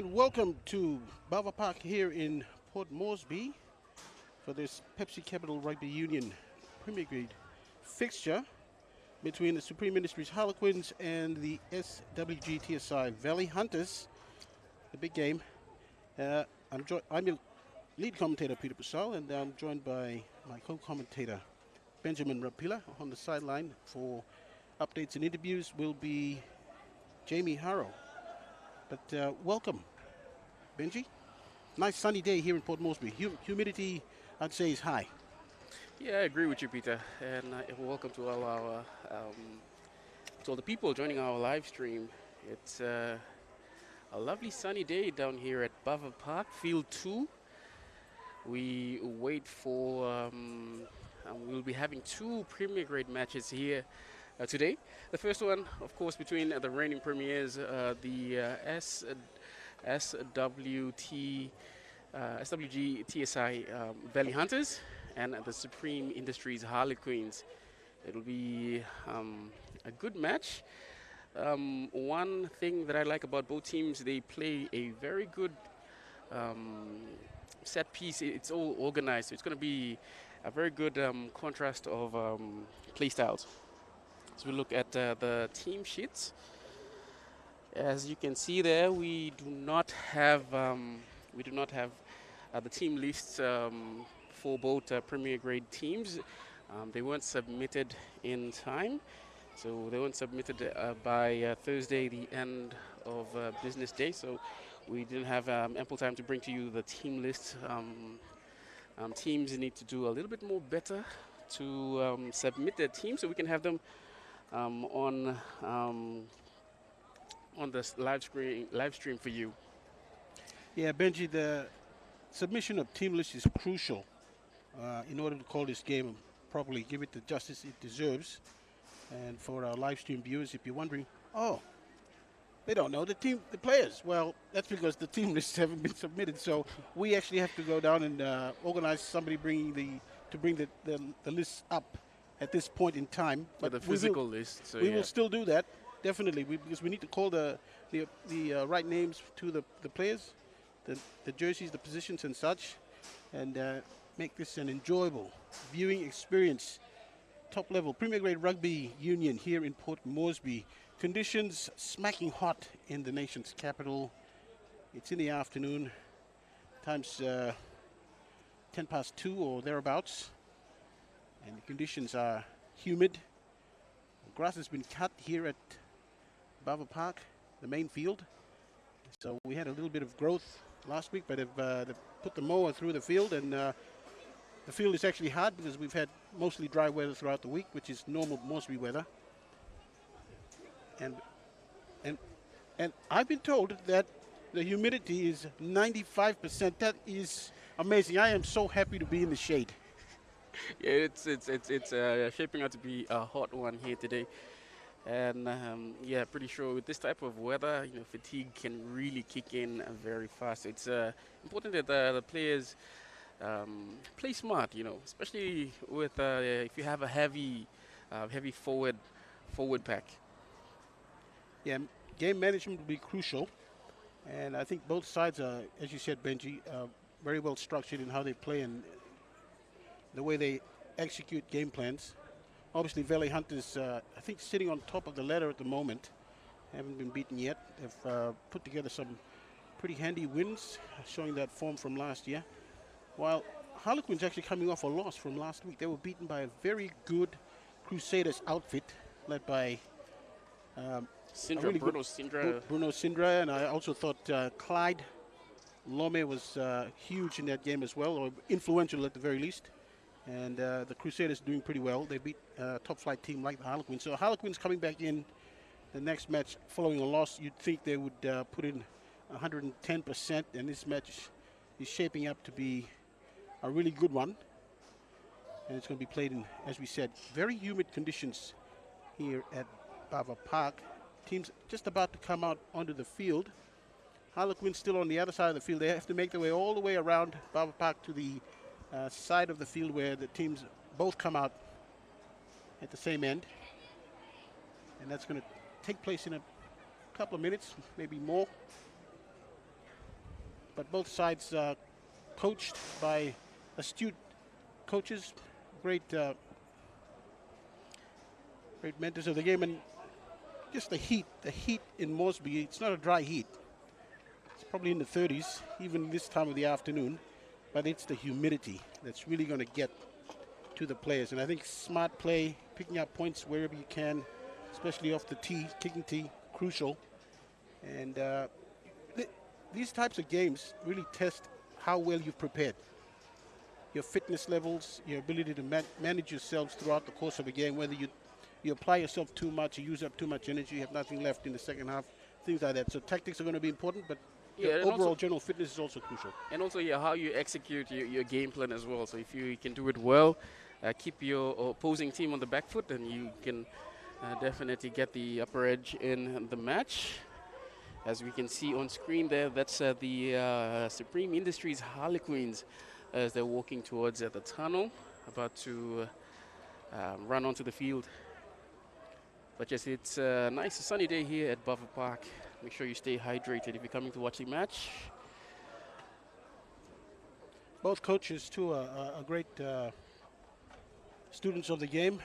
And welcome to Bava Park here in Port Moresby for this Pepsi Capital Rugby Union Premier Grade fixture between the Supreme Industries Harlequins and the SWG TSI Valley Hunters. The big game. I'm your lead commentator, Peter Pusal, and I'm joined by my co-commentator, Benjamin Rapila. On the sideline for updates and interviews will be Jamie Harrow. But welcome, Benji. Nice sunny day here in Port Moresby. Humidity, I'd say, is high. Yeah, I agree with you, Peter. And welcome to all the people joining our live stream. It's a lovely sunny day down here at Bava Park, Field 2. We wait for, we'll be having two Premier Grade matches here today. The first one, of course, between the reigning premiers, the SWG TSI Valley Hunters and the Supreme Industries Harlequins. It'll be a good match. One thing that I like about both teams, they play a very good set piece. It's all organized, so it's going to be a very good contrast of play styles. So we look at the team sheets. As you can see there, we do not have the team lists for both Premier Grade teams. They weren't submitted in time, so they weren't submitted by Thursday, the end of business day. So we didn't have ample time to bring to you the team list. Teams need to do a little bit more better to submit their team so we can have them on this live stream for you. Yeah, Benji, the submission of team lists is crucial in order to call this game properly, give it the justice it deserves. And for our live stream viewers, if you're wondering, oh, they don't know the players. Well, that's because the team lists haven't been submitted. So we actually have to go down and organize somebody bring the lists up at this point in time. But the physical list. So we will still do that, definitely, because we need to call the right names to the players, the jerseys, the positions and such, and make this an enjoyable viewing experience. Top level Premier Grade Rugby Union here in Port Moresby. Conditions smacking hot in the nation's capital. It's in the afternoon, times 10 past 2 or thereabouts. And the conditions are humid. The grass has been cut here at Bava Park, the main field. So we had a little bit of growth last week, but they've put the mower through the field, and the field is actually hard because we've had mostly dry weather throughout the week, which is normal Moresby weather. And I've been told that the humidity is 95%. That is amazing. I am so happy to be in the shade. Yeah, it's shaping out to be a hot one here today, and yeah, pretty sure with this type of weather, fatigue can really kick in very fast. It's important that the players play smart, especially with if you have a heavy forward pack. Yeah, game management will be crucial, and I think both sides are, as you said, Benji, very well structured in how they play and the way they execute game plans. Obviously, Valley Hunters, I think, sitting on top of the ladder at the moment. Haven't been beaten yet. They've put together some pretty handy wins, showing that form from last year. While Harlequins actually coming off a loss from last week. They were beaten by a very good Crusaders outfit, led by Bruno Sindra. Bruno Sindra, and I also thought Clyde Lome was huge in that game as well, or influential at the very least. And the Crusaders doing pretty well. They beat a top-flight team like the Harlequins. So Harlequins coming back in the next match following a loss, you'd think they would put in 110%, and this match is shaping up to be a really good one. And it's going to be played in, as we said, very humid conditions here at Bava Park. Teams just about to come out onto the field. Harlequins still on the other side of the field. They have to make their way all the way around Bava Park to the side of the field where the teams both come out at the same end. And that's going to take place in a couple of minutes, maybe more. but both sides coached by astute coaches, great great mentors of the game, and just the heat in Moresby. It's not a dry heat. It's probably in the 30s, even this time of the afternoon, but it's the humidity that's really going to get to the players. And I think smart play, picking up points wherever you can, especially off the tee, kicking tee, crucial. And these types of games really test how well you've prepared. Your fitness levels, your ability to manage yourselves throughout the course of a game, whether you apply yourself too much, you use up too much energy, you have nothing left in the second half, things like that. So tactics are going to be important, but overall general fitness is also crucial. And also, how you execute your game plan as well. So if you can do it well, keep your opposing team on the back foot, then you can definitely get the upper edge in the match. As we can see on screen there, that's the Supreme Industries Harlequins as they're walking towards the tunnel, about to run onto the field. But yes, it's a nice sunny day here at Buffer Park. Make sure you stay hydrated if you're coming to watch the match. Both coaches, too, are great students of the game.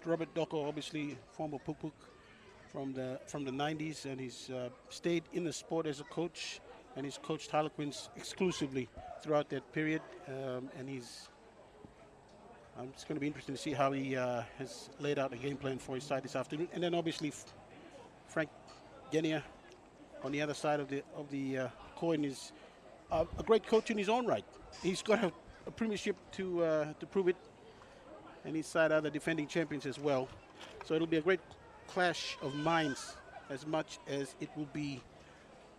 Robert Doko, obviously former Pukpuk from the 90s, and he's stayed in the sport as a coach, and he's coached Harlequins exclusively throughout that period. And it's going to be interesting to see how he has laid out a game plan for his side this afternoon. And then obviously Frank Genia on the other side of the coin is a great coach in his own right. He's got a premiership to prove it, and his side are the defending champions as well. So it'll be a great clash of minds as much as it will be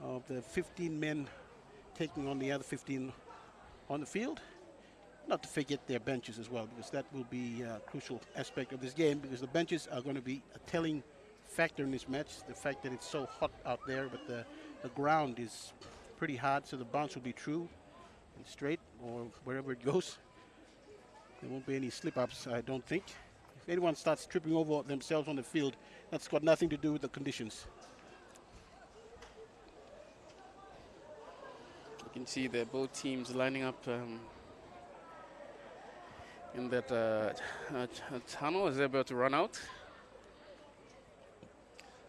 of the 15 men taking on the other 15 on the field. Not to forget their benches as well, because that will be a crucial aspect of this game, because the benches are going to be a telling factor in this match. The fact that it's so hot out there, but the ground is pretty hard, so the bounce will be true and straight, or wherever it goes. There won't be any slip-ups, I don't think. If anyone starts tripping over themselves on the field, that's got nothing to do with the conditions. You can see that both teams lining up in that tunnel as they're about to run out.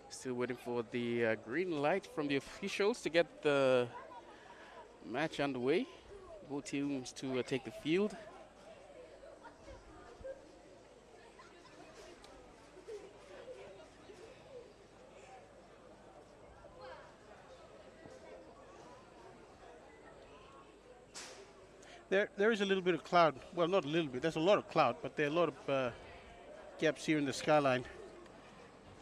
Still waiting for the green light from the officials to get the match underway. Both teams to take the field. There is a little bit of cloud. Well, not a little bit. There's a lot of cloud, but there are a lot of gaps here in the skyline.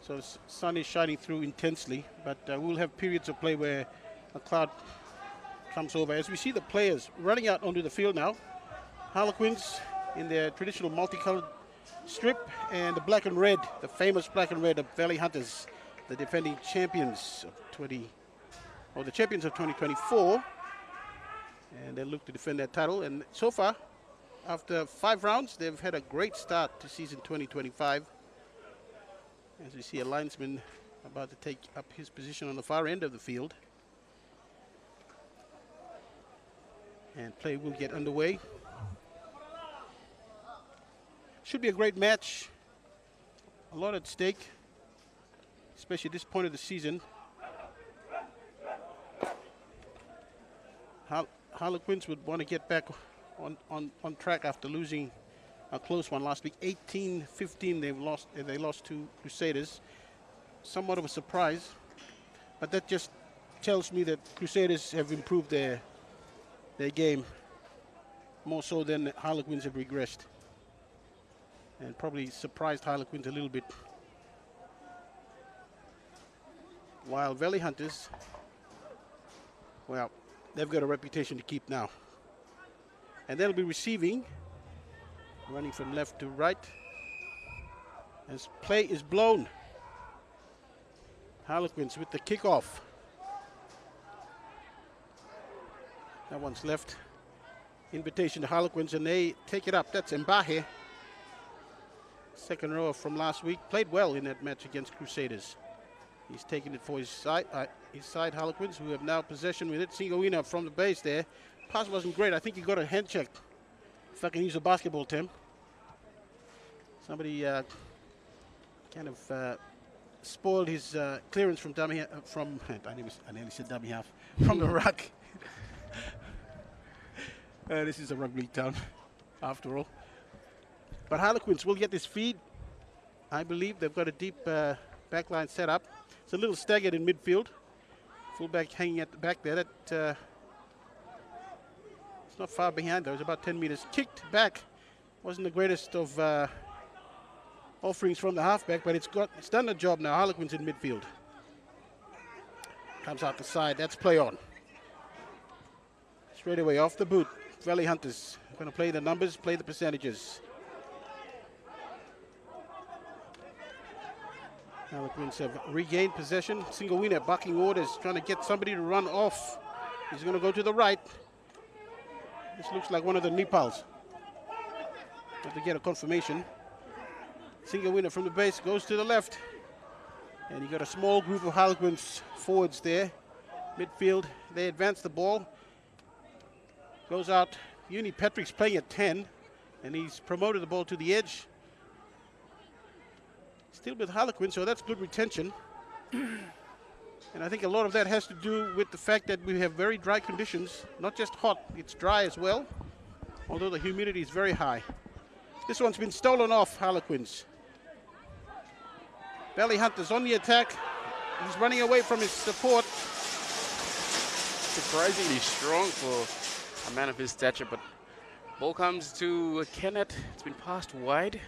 So the sun is shining through intensely, but we'll have periods of play where a cloud comes over. As we see the players running out onto the field now, Harlequins in their traditional multicolored strip, and the black and red, the famous black and red of Valley Hunters, the defending champions of the champions of 2024. And they look to defend that title. And so far, after 5 rounds, they've had a great start to season 2025. As we see a linesman about to take up his position on the far end of the field. And play will get underway. Should be a great match. A lot at stake, especially at this point of the season. Harlequins would want to get back on track after losing a close one last week. 18-15 they lost to Crusaders. Somewhat of a surprise, but that just tells me that Crusaders have improved their game more so than Harlequins have regressed, and probably surprised Harlequins a little bit. While Valley Hunters, well, they've got a reputation to keep now. And they'll be receiving, running from left to right, as play is blown. Harlequins with the kickoff. That one's left. Invitation to Harlequins, and they take it up. That's Mbahe. Second row from last week. Played well in that match against Crusaders. He's taking it for his side, Harlequins, who have now possession with it. Singawina from the base there. Pass wasn't great. I think he got a hand check. If I can use a basketball term. Somebody kind of spoiled his clearance from dummy from I nearly said dummy half from the ruck. This is a rugby league town, after all. But Harlequins will get this feed. I believe they've got a deep backline set up. It's a little staggered in midfield. Fullback hanging at the back there. That it's not far behind though. It's about 10 meters. Kicked back. Wasn't the greatest of offerings from the halfback, but it's done the job now. Harlequins in midfield. Comes out the side. That's play on. Straight away off the boot. Valley Hunters going to play the numbers, play the percentages. Harlequins have regained possession. Singawina barking orders, trying to get somebody to run off. He's going to go to the right. This looks like one of the Nepals. Have to get a confirmation. Singawina from the base goes to the left. And you got a small group of Harlequins forwards there. Midfield, they advance the ball. Goes out. Uni Patrick's playing at 10. And he's promoted the ball to the edge. Still with Harlequin, so that's good retention. And I think a lot of that has to do with the fact that we have very dry conditions. Not just hot, it's dry as well. Although the humidity is very high. This one's been stolen off Harlequins. Valley Hunters on the attack. He's running away from his support. Surprisingly strong for a man of his stature, but ball comes to Kenneth. It's been passed wide.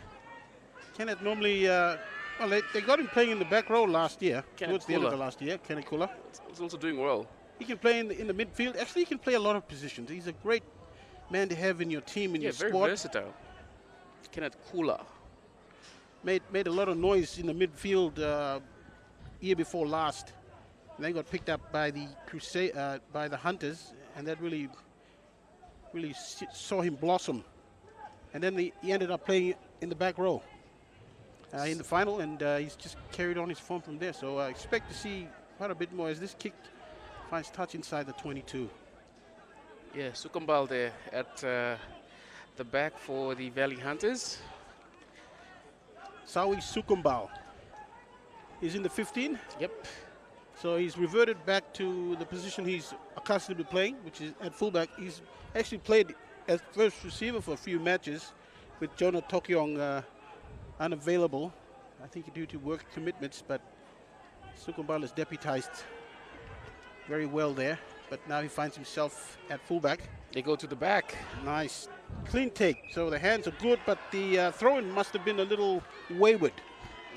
Kenneth normally, well, they got him playing in the back row last year, towards the end of the last year, Kenneth Kula. He's also doing well. He can play in the midfield. Actually, he can play a lot of positions. He's a great man to have in your team, in your squad. Very versatile. Kenneth Kula. Made a lot of noise in the midfield year before last. And then got picked up by the by the Hunters, and that really saw him blossom. And then he ended up playing in the back row in the final, and he's just carried on his form from there. So I expect to see quite a bit more as this kick finds touch inside the 22. Yeah, Sukumbal there at the back for the Valley Hunters. Sawi Sukumbal is in the 15. Yep. So he's reverted back to the position he's accustomed to playing, which is at fullback. He's actually played as first receiver for a few matches with Jonah Tokyong unavailable, I think due to work commitments, but Sukumbal is deputized very well there, but now he finds himself at fullback. They go to the back. Nice. Clean take. So the hands are good, but the throw-in must have been a little wayward.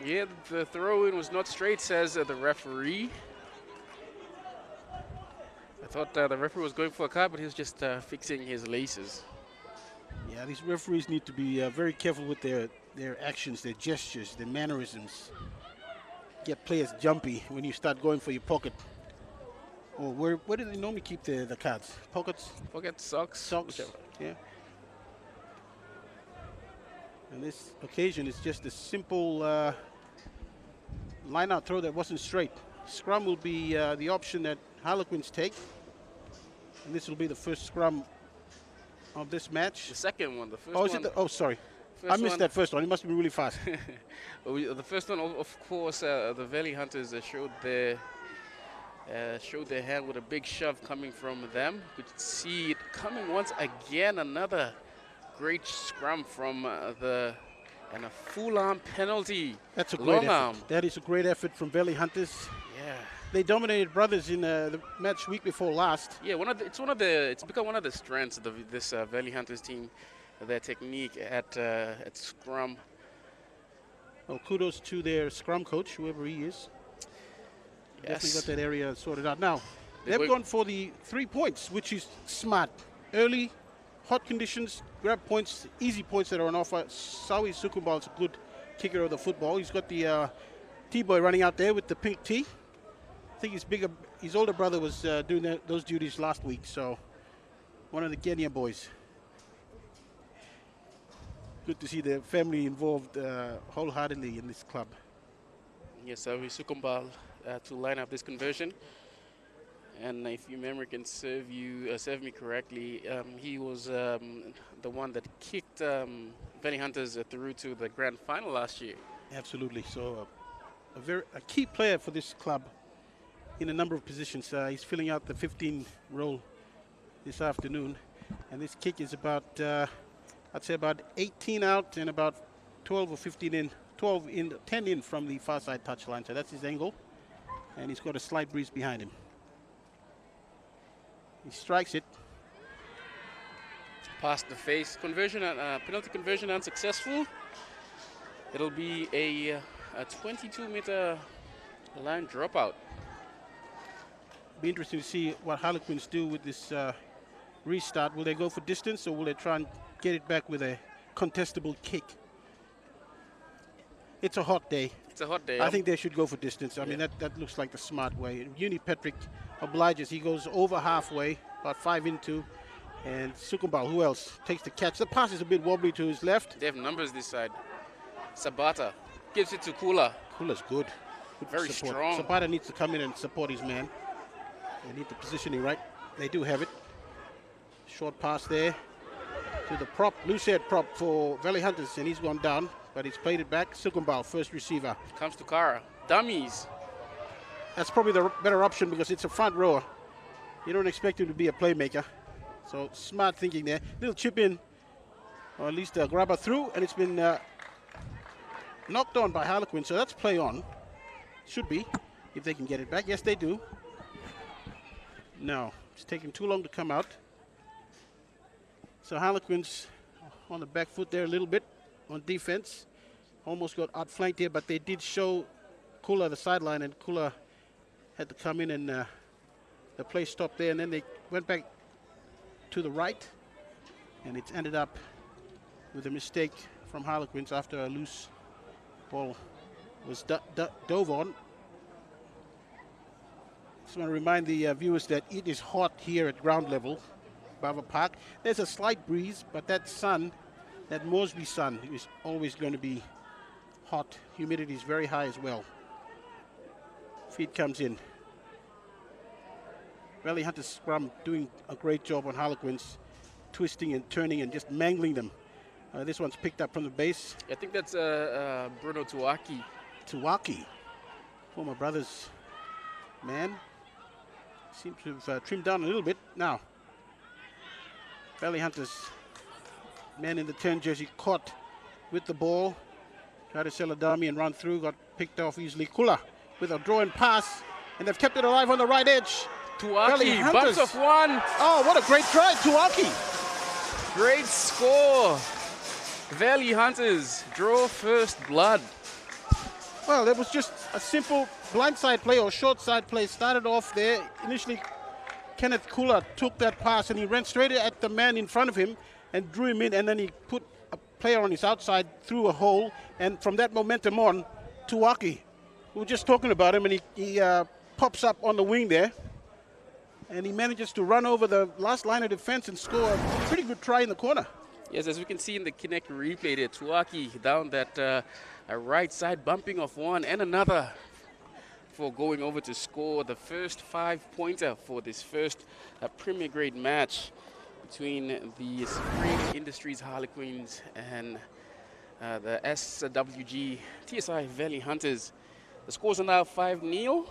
Yeah, the throw-in was not straight, says the referee. I thought the referee was going for a card, but he was just fixing his laces. Yeah, these referees need to be very careful with their actions, their gestures, their mannerisms. Get players jumpy when you start going for your pocket. Or where do they normally keep the cards? Pockets? Pockets, socks. Socks, whichever. Yeah. And this occasion is just a simple line-out throw that wasn't straight. Scrum will be the option that Harlequins take. And this will be the first scrum of this match. The second one, the first one. Is it oh, sorry. I missed that first one. It must have been really fast. The first one, of course, the Valley Hunters showed their hand with a big shove coming from them. You could see it coming once again. Another great scrum from and a full-arm penalty. That's a great effort. That is a great effort from Valley Hunters. Yeah. They dominated Brothers in the match week before last. Yeah, it's become one of the strengths of this Valley Hunters team, their technique at scrum. Well, kudos to their scrum coach, whoever he is. Yes. Definitely got that area sorted out. Now, they've gone for the 3 points, which is smart. Early, hot conditions, grab points, easy points that are on offer. Sawi Sukumbal is a good kicker of the football. He's got the T-boy running out there with the pink tee. I think his older brother was doing those duties last week, so one of the Kenya boys. Good to see the family involved wholeheartedly in this club. Yes, Sawi Sukumbal to line up this conversion. And if your memory can serve me correctly, he was the one that kicked Valley Hunters through to the grand final last year. Absolutely. So a key player for this club in a number of positions. He's filling out the 15 role this afternoon, and this kick is about I'd say about 18 out and about 12 or 15 in, 12 in, 10 in from the far side touchline. So that's his angle, and he's got a slight breeze behind him. He strikes it. Past the face conversion, penalty conversion unsuccessful. It'll be a 22-meter line dropout. Be interesting to see what Harlequins do with this restart. Will they go for distance, or will they try and get it back with a contestable kick? It's a hot day. It's a hot day. I think they should go for distance. I mean, that looks like the smart way. Uni Patrick obliges. He goes over halfway, about 5 into. And Sukumbal, who else, takes the catch. The pass is a bit wobbly to his left. They have numbers this side. Sabata gives it to Kula. Kula's good. Very support. strong. Sabata needs to come in and support his man. They need the positioning right. They do have it. Short pass there to the prop, loose head prop for Valley Hunters, and he's gone down, but he's played it back. Sukumbal, first receiver. Comes to Kara. Dummies. That's probably the better option because it's a front rower. You don't expect him to be a playmaker. So smart thinking there. Little chip in, or at least a grabber through, and it's been knocked on by Harlequin. So that's play on. Should be, if they can get it back. Yes, they do. No, it's taking too long to come out. So Harlequins on the back foot there a little bit on defense. Almost got outflanked here, but they did show Kula the sideline, and Kula had to come in, and the play stopped there, and then they went back to the right, and it's ended up with a mistake from Harlequins after a loose ball was dove on. Just want to remind the viewers that it is hot here at ground level, Bava Park. There's a slight breeze, but that sun, that Moresby sun, is always going to be hot. Humidity is very high as well. Feed comes in. Valley Hunters scrum doing a great job on Harlequins, twisting and turning and just mangling them. This one's picked up from the base. I think that's Bruno Tuaki. Tuaki, former Brothers man. Seems to have trimmed down a little bit. Now, Valley Hunters, man in the 10 jersey, caught with the ball. Tried to sell a dummy and run through, got picked off easily. Kula with a draw and pass, and they've kept it alive on the right edge. Tuaki, bunch of one. Oh, what a great try, Tuaki. Great score. Valley Hunters draw first blood. Well, it was just a simple blindside play or short side play. Started off there. Initially, Kenneth Kula took that pass and he ran straight at the man in front of him and drew him in, and then he put a player on his outside through a hole, and from that momentum on, Tuaki, we were just talking about him, and he pops up on the wing there. And he manages to run over the last line of defense and score a pretty good try in the corner. Yes, as we can see in the Kinect replay there, Tuaki down that right side, bumping off one and another for going over to score the first 5-pointer for this first Premier Grade match between the Supreme Industries Harlequins and the SWG TSI Valley Hunters. The scores are now 5-0.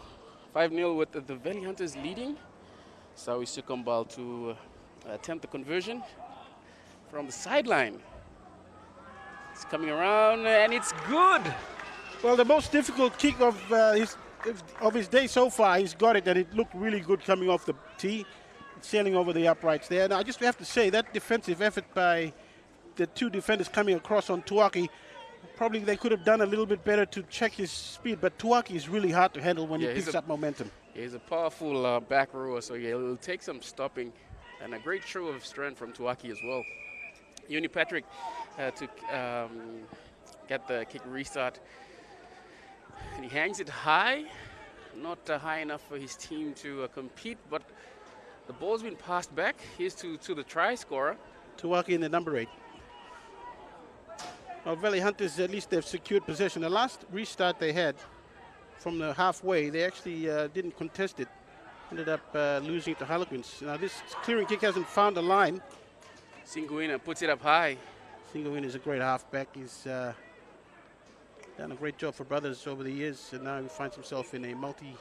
5-0 with the Valley Hunters leading. Sawi Sukumbal to attempt the conversion from the sideline. It's coming around and it's good. Well, the most difficult kick of his day so far, he's got it, and it looked really good coming off the tee, sailing over the uprights there. Now, I just have to say that defensive effort by the two defenders coming across on Tuaki, probably they could have done a little bit better to check his speed, but Tuaki is really hard to handle when he picks up momentum. He's a powerful back rower, so yeah, it'll take some stopping, and a great show of strength from Tuaki as well. Uni Patrick to get the kick restart, and he hangs it high, not high enough for his team to compete, but the ball's been passed back. Here's to the try scorer. Tuaki in the number 8. Well, Valley Hunters, at least they've secured possession. The last restart they had, from the halfway. They actually didn't contest it. Ended up losing to Harlequins. Now this clearing kick hasn't found a line. Singuina puts it up high. Singuina is a great halfback. He's done a great job for Brothers over the years, and now he finds himself in a multi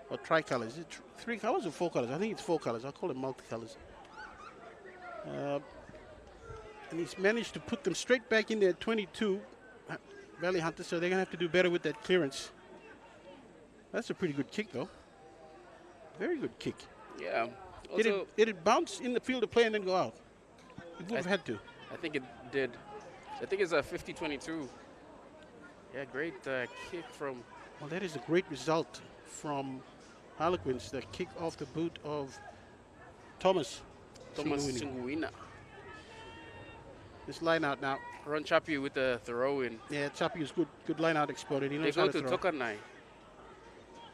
or tricolour. Is it 3 colours or 4 colours? I think it's 4 colours. I'll call it multicolours. And he's managed to put them straight back in there at 22, Valley Hunters, so they're going to have to do better with that clearance. That's a pretty good kick, though. Very good kick. Yeah. Did it bounce in the field of play and then go out? It would have had to. I think it did. I think it's a 50-22. Yeah, great kick from... Well, that is a great result from Harlequins, the kick off the boot of Thomas Singuina. This line out now. Ron Chapiu with the throw in. Yeah, Chapiu is good line out exploded. He knows They how go to to throw. Tokanai.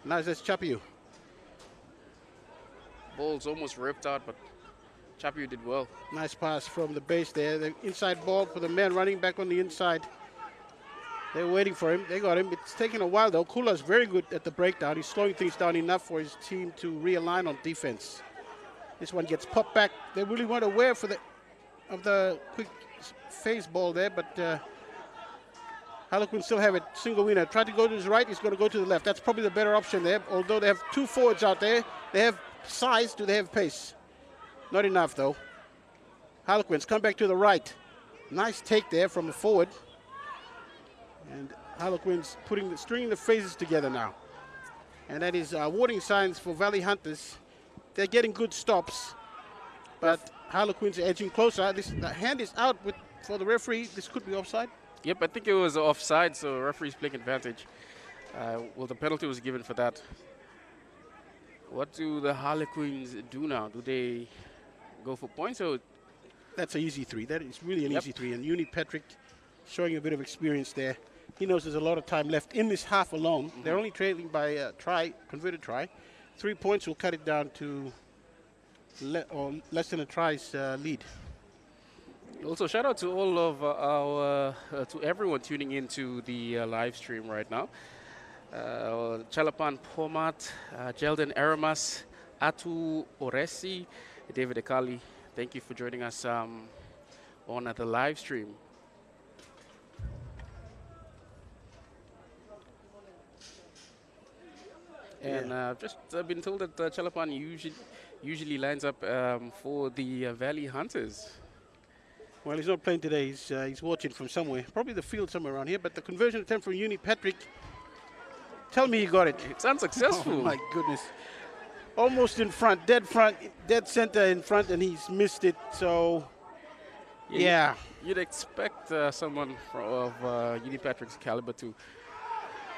Now that's Chapiu. Ball's almost ripped out, but Chapiu did well. Nice pass from the base there. The inside ball for the man running back on the inside. They're waiting for him. They got him. It's taking a while, though. Kula's very good at the breakdown. He's slowing things down enough for his team to realign on defense. This one gets popped back. They really weren't aware of the quick phase ball there, but Harlequins still have it. Single winner. Tried to go to his right. He's going to go to the left. That's probably the better option there. Although they have 2 forwards out there. They have size. Do they have pace? Not enough, though. Harlequins come back to the right. Nice take there from the forward. And Harlequins stringing the phases together now. And that is warning signs for Valley Hunters. They're getting good stops, but Harlequins are edging closer. The hand is out for the referee. This could be offside. Yep, I think it was offside, so referee's playing advantage. Well, the penalty was given for that. What do the Harlequins do now? Do they go for points or? That's an easy 3. That is really an easy 3. And Uni Patrick showing a bit of experience there. He knows there's a lot of time left in this half alone. They're only trailing by a converted try. 3 points will cut it down to less than a try's lead. Also, shout out to all of to everyone tuning into the live stream right now. Chalapan Pomat, Jelden Aramas, Atu Oresi, David Akali. Thank you for joining us on the live stream. And just been told that Chalapan usually lines up for the Valley Hunters. Well, he's not playing today. He's watching from somewhere, probably the field somewhere around here. But the conversion attempt from Uni Patrick. Tell me he got it. It's unsuccessful. Oh my goodness! Almost in front, dead center in front, and he's missed it. So, yeah. You'd expect someone of Uni Patrick's caliber to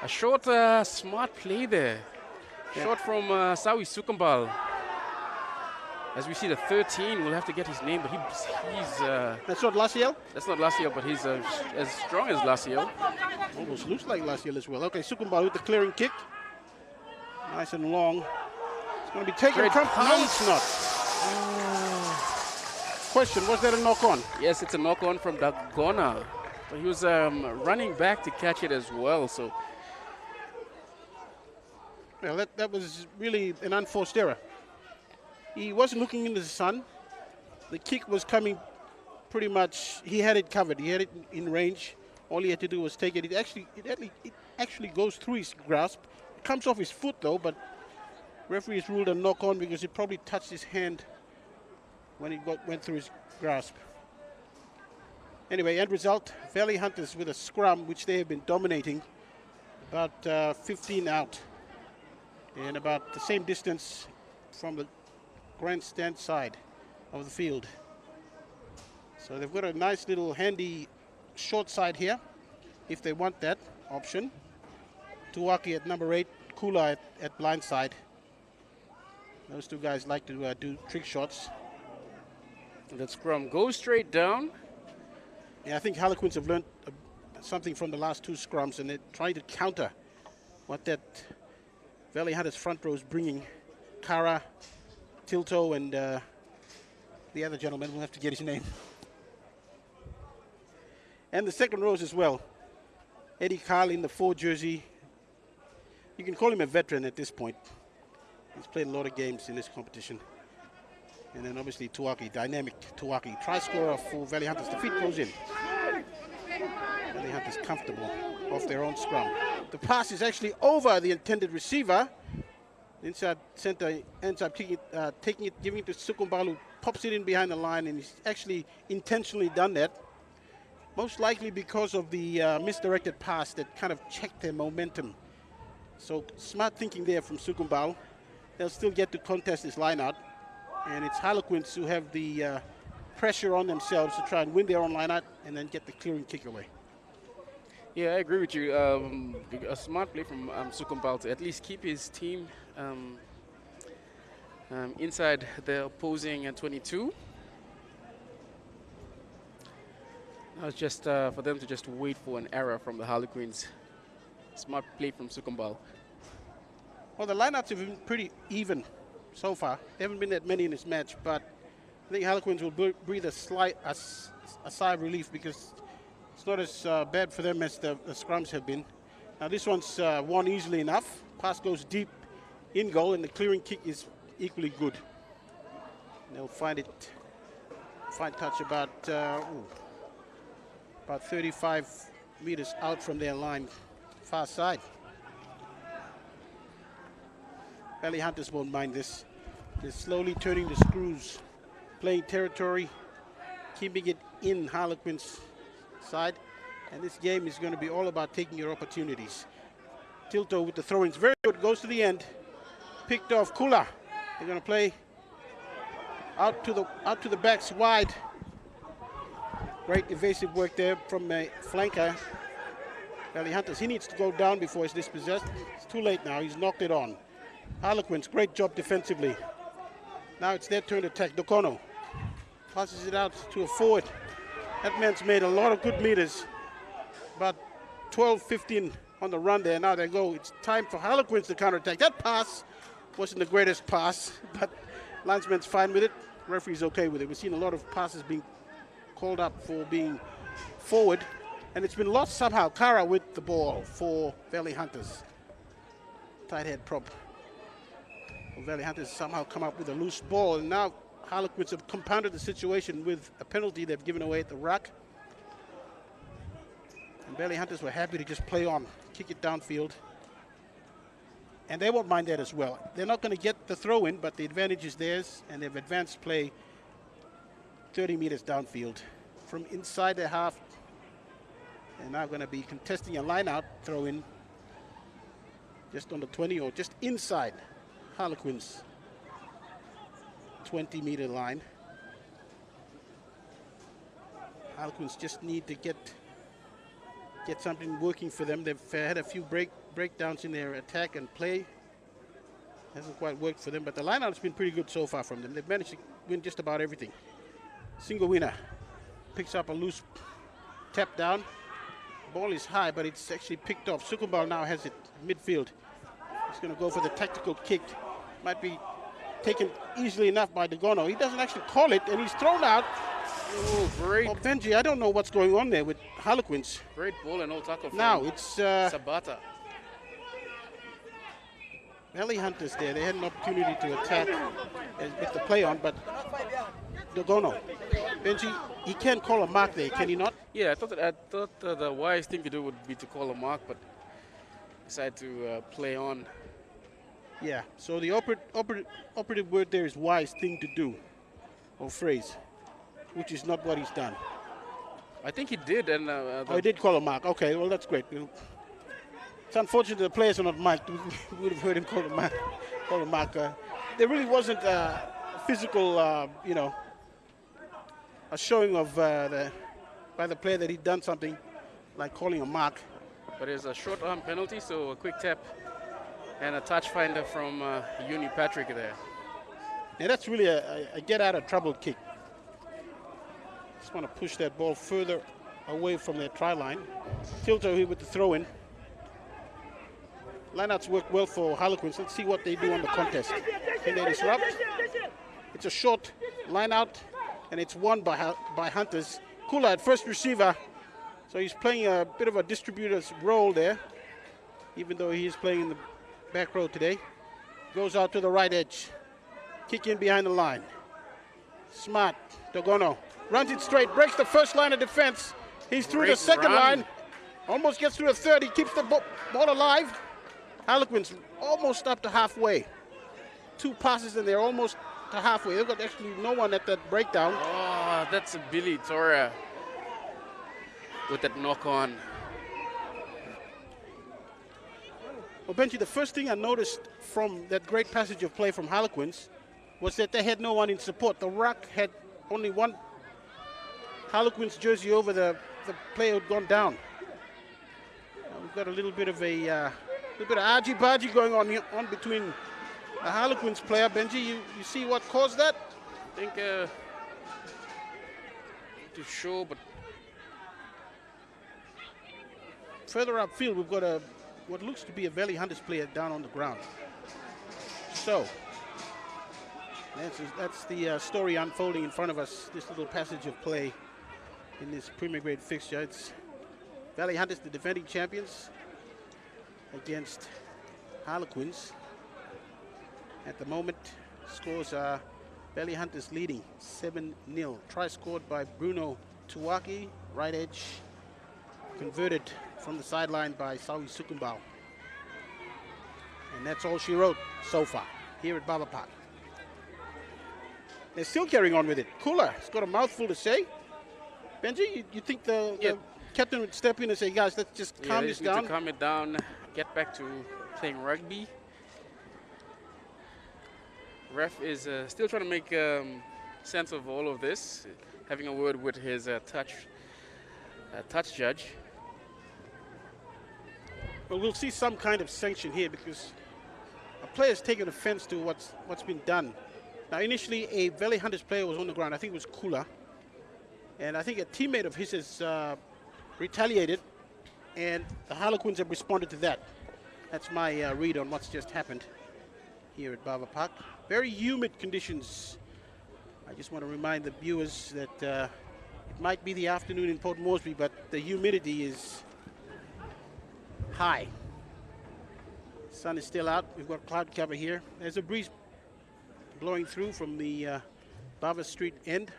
a short, smart play there. Yeah. Short from Sawi Sukambal. As we see the 13, we'll have to get his name, but he's That's not Lasiel? That's not Lasiel, but he's as strong as Lasiel. Almost looks like Lasiel as well. Okay, Sukambal with the clearing kick. Nice and long. It's going to be taken from... No, it's not. Question, was that a knock-on? Yes, it's a knock-on from Dagona. But he was running back to catch it as well, so... Well, that was really an unforced error. He wasn't looking into the sun. The kick was coming pretty much, he had it covered. He had it in range. All he had to do was take it. It actually goes through his grasp. It comes off his foot though, but referee has ruled a knock on because it probably touched his hand when it went through his grasp. Anyway, end result, Valley Hunters with a scrum, which they have been dominating, about 15 out, and about the same distance from the grandstand side of the field. So they've got a nice little handy short side here, if they want that option. Tuwaki at number 8, Kula at blind side. Those two guys like to do trick shots. That scrum goes straight down. Yeah, I think Harlequins have learned something from the last two scrums, and they're trying to counter what that Valley Hunters front row is bringing. Kara, Tilto, and the other gentleman, we'll have to get his name. And the second rows as well. Eddie Carl in the 4 jersey. You can call him a veteran at this point. He's played a lot of games in this competition. And then obviously Tuaki, dynamic Tuaki. Try scorer for Valley Hunters. The feed goes in. Valley Hunters comfortable off their own scrum. The pass is actually over the intended receiver. Inside center ends up taking it, giving it to Sukumbalu, pops it in behind the line, and he's actually intentionally done that. Most likely because of the misdirected pass that kind of checked their momentum. So smart thinking there from Sukumbalu. They'll still get to contest this line out. And it's Harlequins who have the pressure on themselves to try and win their own line out and then get the clearing kick away. Yeah, I agree with you. A smart play from Sukumbal to at least keep his team inside the opposing 22. Now it's just for them to just wait for an error from the Harlequins. Smart play from Sukumbal. Well, the lineouts have been pretty even so far. There haven't been that many in this match, but I think Harlequins will breathe a sigh of relief because it's not as bad for them as the scrums have been. Now this one's won easily enough. Pass goes deep in goal, and the clearing kick is equally good. They'll find touch about 35 meters out from their line, far side. Valley Hunters won't mind this. They're slowly turning the screws, playing territory, keeping it in Harlequins' side. And this game is going to be all about taking your opportunities. Tilto with the throw-ins, very good, goes to the end. Picked off Kula. They're going to play out to the backs wide. Great evasive work there from a flanker. Valley Hunters, he needs to go down before he's dispossessed. It's too late now, he's knocked it on. Harlequins, great job defensively. Now it's their turn to attack. Dokono passes it out to a forward. That man's made a lot of good meters. About 12, 15 on the run there. Now they go. It's time for Harlequins to counterattack. That pass wasn't the greatest pass, but linesman's fine with it. Referee's okay with it. We've seen a lot of passes being called up for being forward, and it's been lost somehow. Kara with the ball for Valley Hunters. Tight head prop. Valley Hunters somehow come up with a loose ball, and now Harlequins have compounded the situation with a penalty they've given away at the ruck. And Valley Hunters were happy to just play on, kick it downfield. And they won't mind that as well. They're not going to get the throw in, but the advantage is theirs, and they've advanced play 30 meters downfield from inside their half. They're now going to be contesting a line out throw in just on the 20 or just inside Harlequins 20-meter line. Harlequins just need to get something working for them. They've had a few breakdowns in their attack and play. Hasn't quite worked for them, but the line-out has been pretty good so far from them. They've managed to win just about everything. Single winner picks up a loose tap down. Ball is high, but it's actually picked off. Sukumbal now has it midfield. He's going to go for the tactical kick. Might be taken easily enough by Dogono. He doesn't actually call it, and he's thrown out. Oh, great. Oh, Benji, I don't know what's going on there with Harlequins. Great ball and no tackle from now it's Sabata. Valley Hunters there. They had an opportunity to attack with the play on, but Dogono. Benji, he can call a mark there, can he not? Yeah, I thought the wise thing to do would be to call a mark, but decided to play on. Yeah, so the operative word there is wise thing to do, or phrase, which is not what he's done. I think he did, and he did call a mark. Okay, well that's great. It's unfortunate the players are not marked. We would have heard him call a mark. There really wasn't a physical, a showing of by the player that he'd done something like calling a mark. But it's a short arm penalty, so a quick tap and a touch finder from Uni Patrick there. Yeah, that's really a get out of trouble kick. Just want to push that ball further away from their try line. Tilto here with the throw in. Lineouts work well for Harlequins. Let's see what they do on the contest. Can they disrupt? It's a short line out, and it's won by Hunters. Kula at first receiver. So he's playing a bit of a distributor's role there, even though he is playing in the back row today. Goes out to the right edge. Kick in behind the line. Smart. Dogono runs it straight, breaks the first line of defense. He's through the second line. Almost gets through the third. He keeps the ball alive. Harlequins almost up to halfway. 2 passes and they're almost to halfway. They've got actually no one at that breakdown. Oh, that's a Billy Torre with that knock on. Well, Benji, the first thing I noticed from that great passage of play from Harlequins was that they had no one in support. The ruck had only one Harlequins jersey over the player who'd gone down. We've got a little bit of argy-bargy going on between the Harlequins player. Benji, you see what caused that? I think too sure, but further upfield, we've got what looks to be a Valley Hunters player down on the ground. So that's the story unfolding in front of us. This little passage of play in this Premier Grade fixture. It's Valley Hunters, the defending champions, against Harlequins. At the moment, scores are Valley Hunters leading 7-0. Try scored by Bruno Tuwaki, right edge, converted from the sideline by Sawi Sukumbao. And that's all she wrote so far here at Baba Park. They're still carrying on with it. Kula has got a mouthful to say. Benji, you think the captain would step in and say, guys, let's just calm this down? Need to calm it down, get back to playing rugby. Ref is still trying to make sense of all of this, having a word with his touch judge. Well, we'll see some kind of sanction here because a player's taken offense to what's been done. Now, initially, a Valley Hunters player was on the ground. I think it was Kula. And I think a teammate of his has retaliated, and the Harlequins have responded to that. That's my read on what's just happened here at Baba Park. Very humid conditions. I just want to remind the viewers that it might be the afternoon in Port Moresby, but the humidity is high. Sun is still out. We've got cloud cover here. There's a breeze blowing through from the Bava Street end.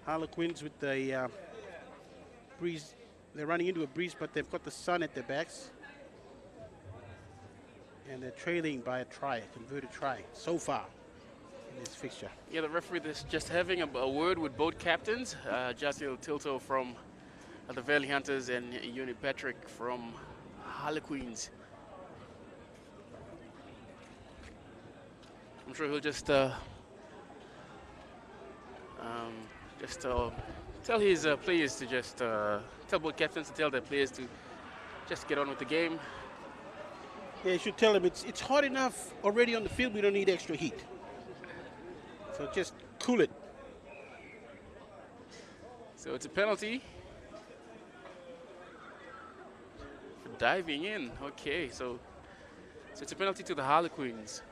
Harlequins with the breeze. They're running into a breeze, but they've got the sun at their backs. And they're trailing by a try, a converted try, so far in this fixture. Yeah, the referee is just having a word with both captains, Jasil Tilto from the Valley Hunters and Uni Patrick from Harlequins. I'm sure he'll just tell his players to just tell both captains to tell their players to just get on with the game. Yeah, you should tell him it's hot enough already on the field. We don't need extra heat. So just cool it. So it's a penalty for diving in. Okay, so it's a penalty to the Harlequins.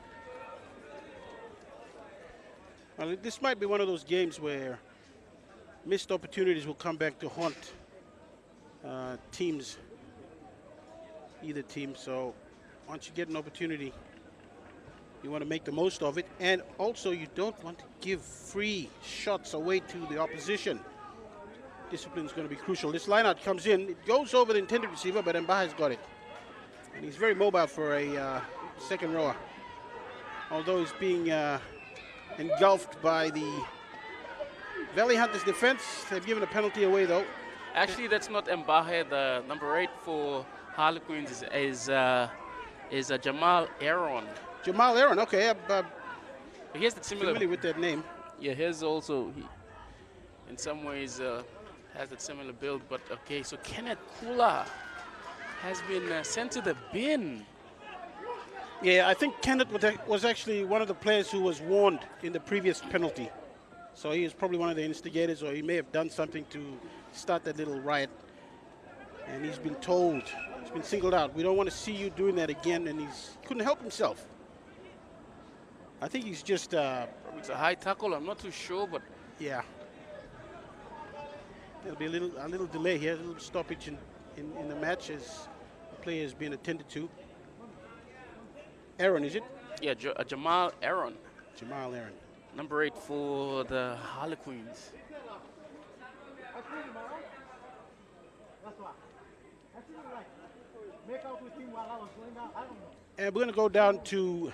Well, this might be one of those games where missed opportunities will come back to haunt teams, either team. So once you get an opportunity, you want to make the most of it. And also, you don't want to give free shots away to the opposition. Discipline is going to be crucial. This lineout comes in. It goes over the intended receiver, but Mbaha's got it. And he's very mobile for a second rower. Although he's being engulfed by the Valley Hunters defense. They've given a penalty away, though. Actually, that's not Mbahe. The number 8 for Harlequins is Jamal Aaron. Jamal Aaron, okay. He has that similar. Familiar with that name. Yeah, his also, in some ways, has that similar build. But okay, so Kenneth Kula has been sent to the bin. Yeah, I think Kenneth was actually one of the players who was warned in the previous penalty. So he is probably one of the instigators, or he may have done something to start that little riot. And he's been told, he's been singled out. We don't want to see you doing that again, and he couldn't help himself. I think he's just... it's a high tackle, I'm not too sure, but... Yeah. There'll be a little delay here, a little stoppage in the match as player is being attended to. Aaron, is it? Yeah, Jamal Aaron, Jamal Aaron. number 8 for the Harlequins. And we're going to go down to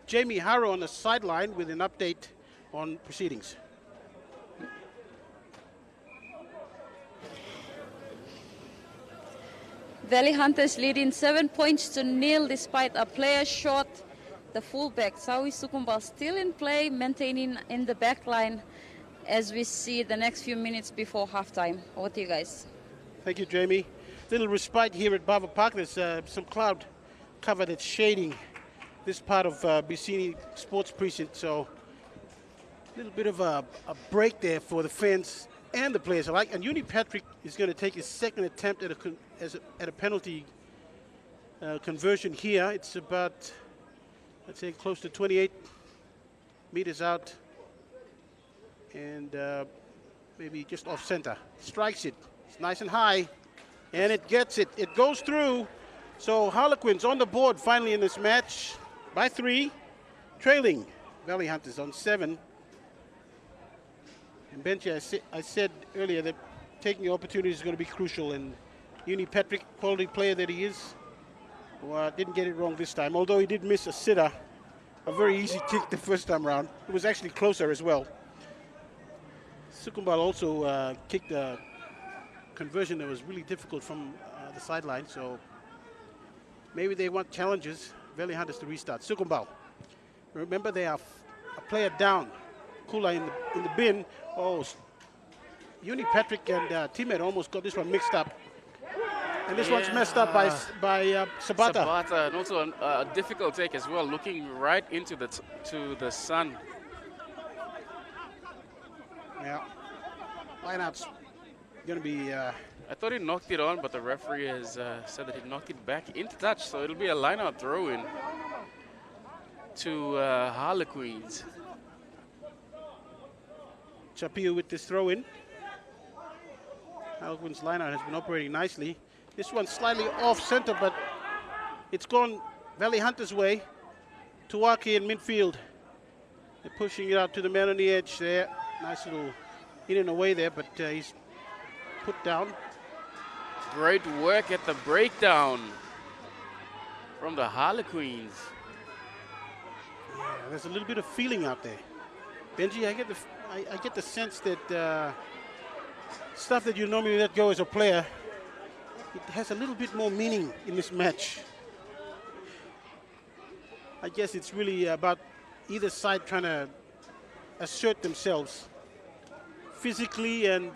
Jamie Harrow on the sideline with an update on proceedings. Valley Hunters leading 7 points to 0 despite a player short. The fullback, Sawi Sukumbal, still in play, maintaining in the back line as we see the next few minutes before halftime. Over to you guys. Thank you, Jamie. Little respite here at Bava Park. There's some cloud cover that's shading this part of Bicini Sports Precinct, so a little bit of a break there for the fans and the players alike. And Uni Patrick is going to take his second attempt at a penalty conversion here. It's about, let's say, close to 28 meters out, and maybe just off center. Strikes it. It's nice and high, and it gets it. It goes through. So Harlequins on the board finally in this match by 3, trailing Valley Hunters on 7. And Benji, I said earlier that taking the opportunity is going to be crucial, and Uni Patrick, quality player that he is, didn't get it wrong this time, although he did miss a sitter, a very easy kick the first time round. It was actually closer as well. Sukumbal also kicked a conversion that was really difficult from the sideline, so maybe they want challenges. Valley Hunters to restart. Sukumbal. Remember, they are a player down. Kula in the bin. Oh, Uni Patrick and teammate almost got this one mixed up. And this one's messed up by Sabata. Sabata, and also a difficult take as well, looking right into the sun. Yeah, lineout's going to be... I thought he knocked it on, but the referee has said that he knocked it back into touch, so it'll be a lineout throw-in to Harlequins. Chapiu with this throw-in. Harlequins lineout has been operating nicely. This one's slightly off-center, but it's gone Valley Hunters' way. Tuwaki in midfield. They're pushing it out to the man on the edge there. Nice little in and away there, but he's put down. Great work at the breakdown from the Harlequins. Yeah, there's a little bit of feeling out there. Benji, I get the sense that stuff that you normally let go as a player, it has a little bit more meaning in this match. I guess it's really about either side trying to assert themselves physically and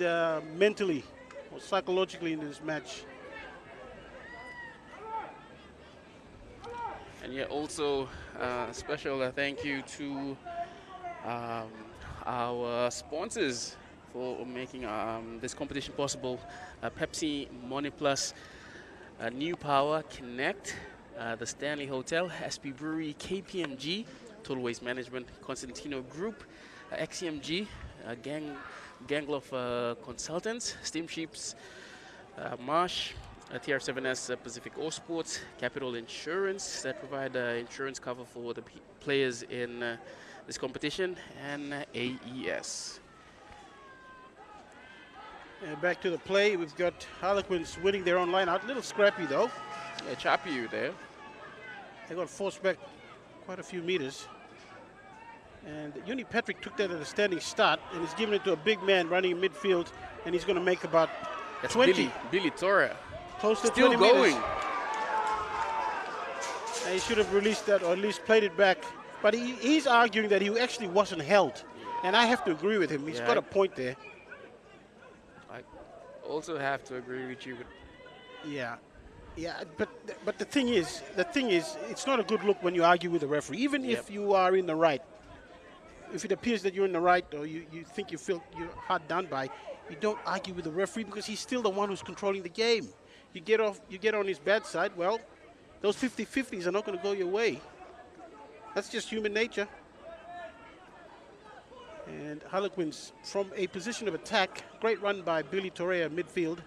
mentally or psychologically in this match. And yeah, also special thank you to our sponsors for making this competition possible. Pepsi, Money Plus, New Power, Connect, the Stanley Hotel, SB Brewery, KPMG, Total Waste Management, Constantino Group, XCMG, Gang of Consultants, Steamships, Marsh, TR7S, Pacific All Sports, Capital Insurance that provide insurance cover for the players in this competition, and AES. Back to the play, we've got Harlequins winning their own line out. A little scrappy though. Yeah, Chapiu there. They got forced back quite a few meters. And Uni Patrick took that at a standing start and he's given it to a big man running in midfield, and he's going to make about 20. Billy Torre. Close to Still 20 going. meters. And he should have released that or at least played it back. But he's arguing that he actually wasn't held. And I have to agree with him. He's got a point there. I also have to agree with you. Yeah, but the thing is, it's not a good look when you argue with a referee, even if you are in the right. If it appears that you're in the right, or you think you feel you're hard done by, you don't argue with the referee because he's still the one who's controlling the game. You get on his bad side. Well, those 50-50s are not going to go your way. That's just human nature. And Harlequins from a position of attack. Great run by Billy Torrea midfield.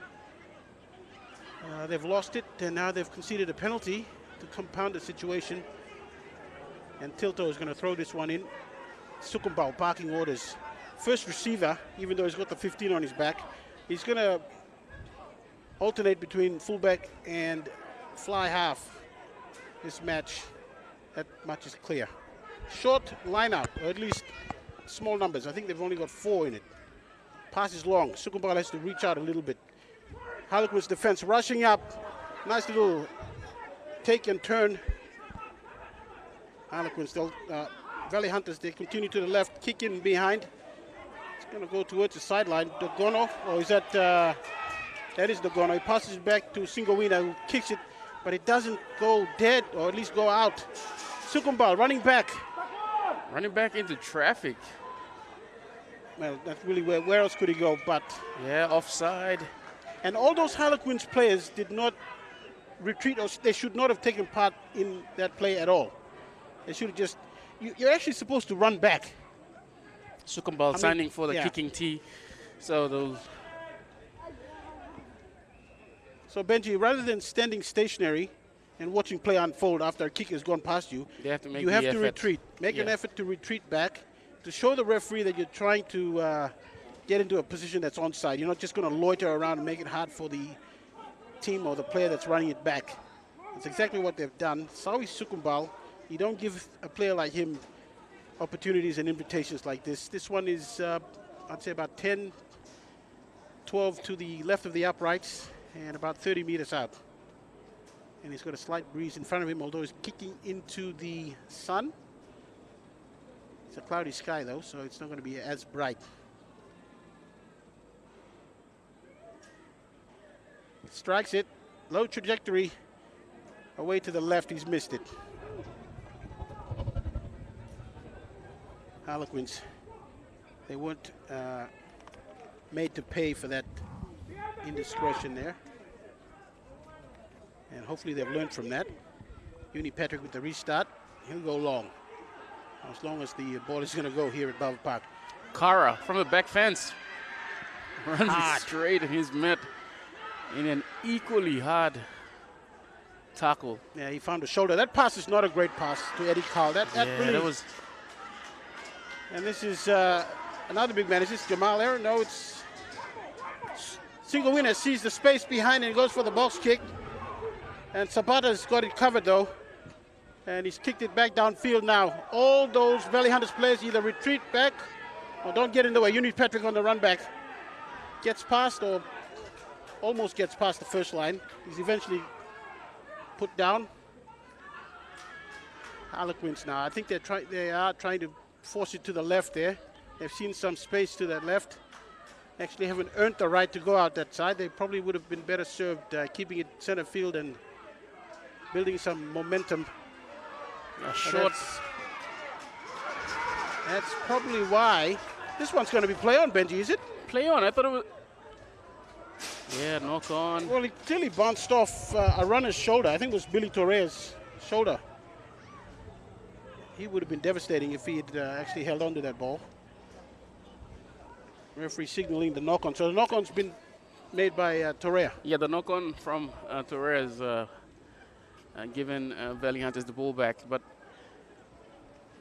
They've lost it, and now they've conceded a penalty to compound the situation. And Tilto is going to throw this one in. Sukumbau barking orders. First receiver, even though he's got the 15 on his back, he's going to alternate between fullback and fly half this match. That much is clear. Short lineup, or at least small numbers. I think they've only got 4 in it. Pass is long. Sukumbau has to reach out a little bit. Harlequins defense rushing up. Nice little take and turn. Harlequins, Valley Hunters, they continue to the left, kick in behind. It's going to go towards the sideline. Dogono, or is that, that is Dogono. He passes it back to Singowina, who kicks it, but it doesn't go dead, or at least go out. Sukumbau running back. Running back into traffic. Well, that's really where else could he go, but. Yeah, offside. And all those Harlequins players did not retreat, or they should not have taken part in that play at all. They should have just, you're actually supposed to run back. Sukumbau signing for the kicking tee. So Benji, rather than standing stationary and watching play unfold after a kick has gone past you, they have to make you have to retreat. Make an effort to retreat back to show the referee that you're trying to get into a position that's onside. You're not just going to loiter around and make it hard for the team or the player that's running it back. That's exactly what they've done. Sawi Sukumbau, you don't give a player like him opportunities and invitations like this. This one is, I'd say, about 10, 12 to the left of the uprights and about 30 meters out. And he's got a slight breeze in front of him, although he's kicking into the sun. It's a cloudy sky, though, so it's not going to be as bright. Strikes it, low trajectory, away to the left, he's missed it. Harlequins, they weren't made to pay for that indiscretion there. And hopefully they've learned from that. Uni Patrick with the restart, he'll go long. As long as the ball is going to go here at Balfour Park. Kara from the back fence. Runs straight and he's met in an equally hard tackle. Yeah, he found the shoulder. That pass is not a great pass to Eddie Carl. That really, that was. And this is another big man. Is this Jamal Aaron? No, it's Singowina sees the space behind and goes for the box kick. And Zapata's got it covered though. And he's kicked it back downfield now. All those Valley Hunters players either retreat back or don't get in the way. You need Patrick on the run back. Gets past or almost gets past the first line. He's eventually put down. Harlequins now. I think they are trying to force it to the left there. They've seen some space to that left. Actually haven't earned the right to go out that side. They probably would have been better served keeping it center field and building some momentum. Short. That's probably why. This one's going to be play on, Benji, is it? Play on. I thought it was. Yeah, knock on. Well, it clearly bounced off a runner's shoulder. I think it was Billy Torres' shoulder. He would have been devastating if he had actually held on to that ball. Referee signaling the knock-on. So the knock-on's been made by Torrea. Yeah, the knock-on from Torres given Valley Hunters the ball back. But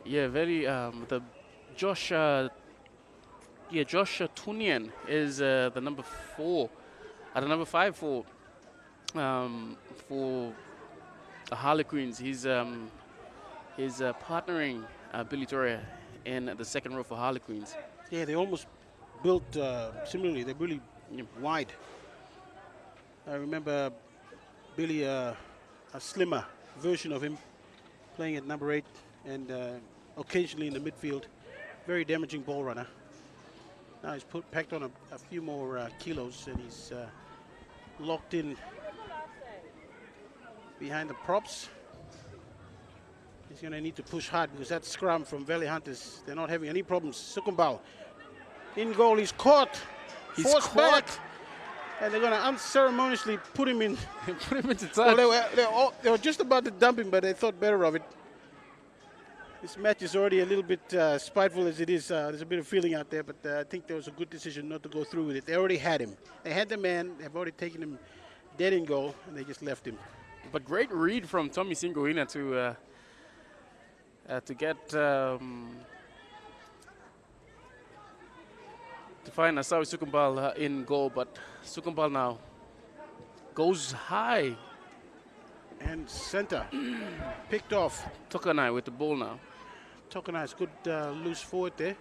yeah, the Josh Tunian is the number 4, the number 5 for the Harlequins. He's partnering Billy Torre in the second row for Harlequins. Yeah, they almost built similarly. They're really wide. I remember Billy, a slimmer version of him, playing at number 8 and occasionally in the midfield. Very damaging ball runner. Now he's packed on a few more kilos and he's locked in behind the props. He's going to need to push hard because that scrum from Valley Hunters, they're not having any problems. Sukumbau in goal, he's caught. He's forced caught. back. And they're going to unceremoniously put him in. Put him into touch. Well, they were just about to dump him, but they thought better of it. This match is already a little bit spiteful as it is. There's a bit of feeling out there, but I think there was a good decision not to go through with it. They already had him. They had the man. They've already taken him dead in goal, and they just left him. But great read from Tommy Singoina to get to find Asawi Sukumbal in goal, but Sukumbal now goes high. And center, picked off. Tokanai with the ball now. Tokanai's good loose forward there.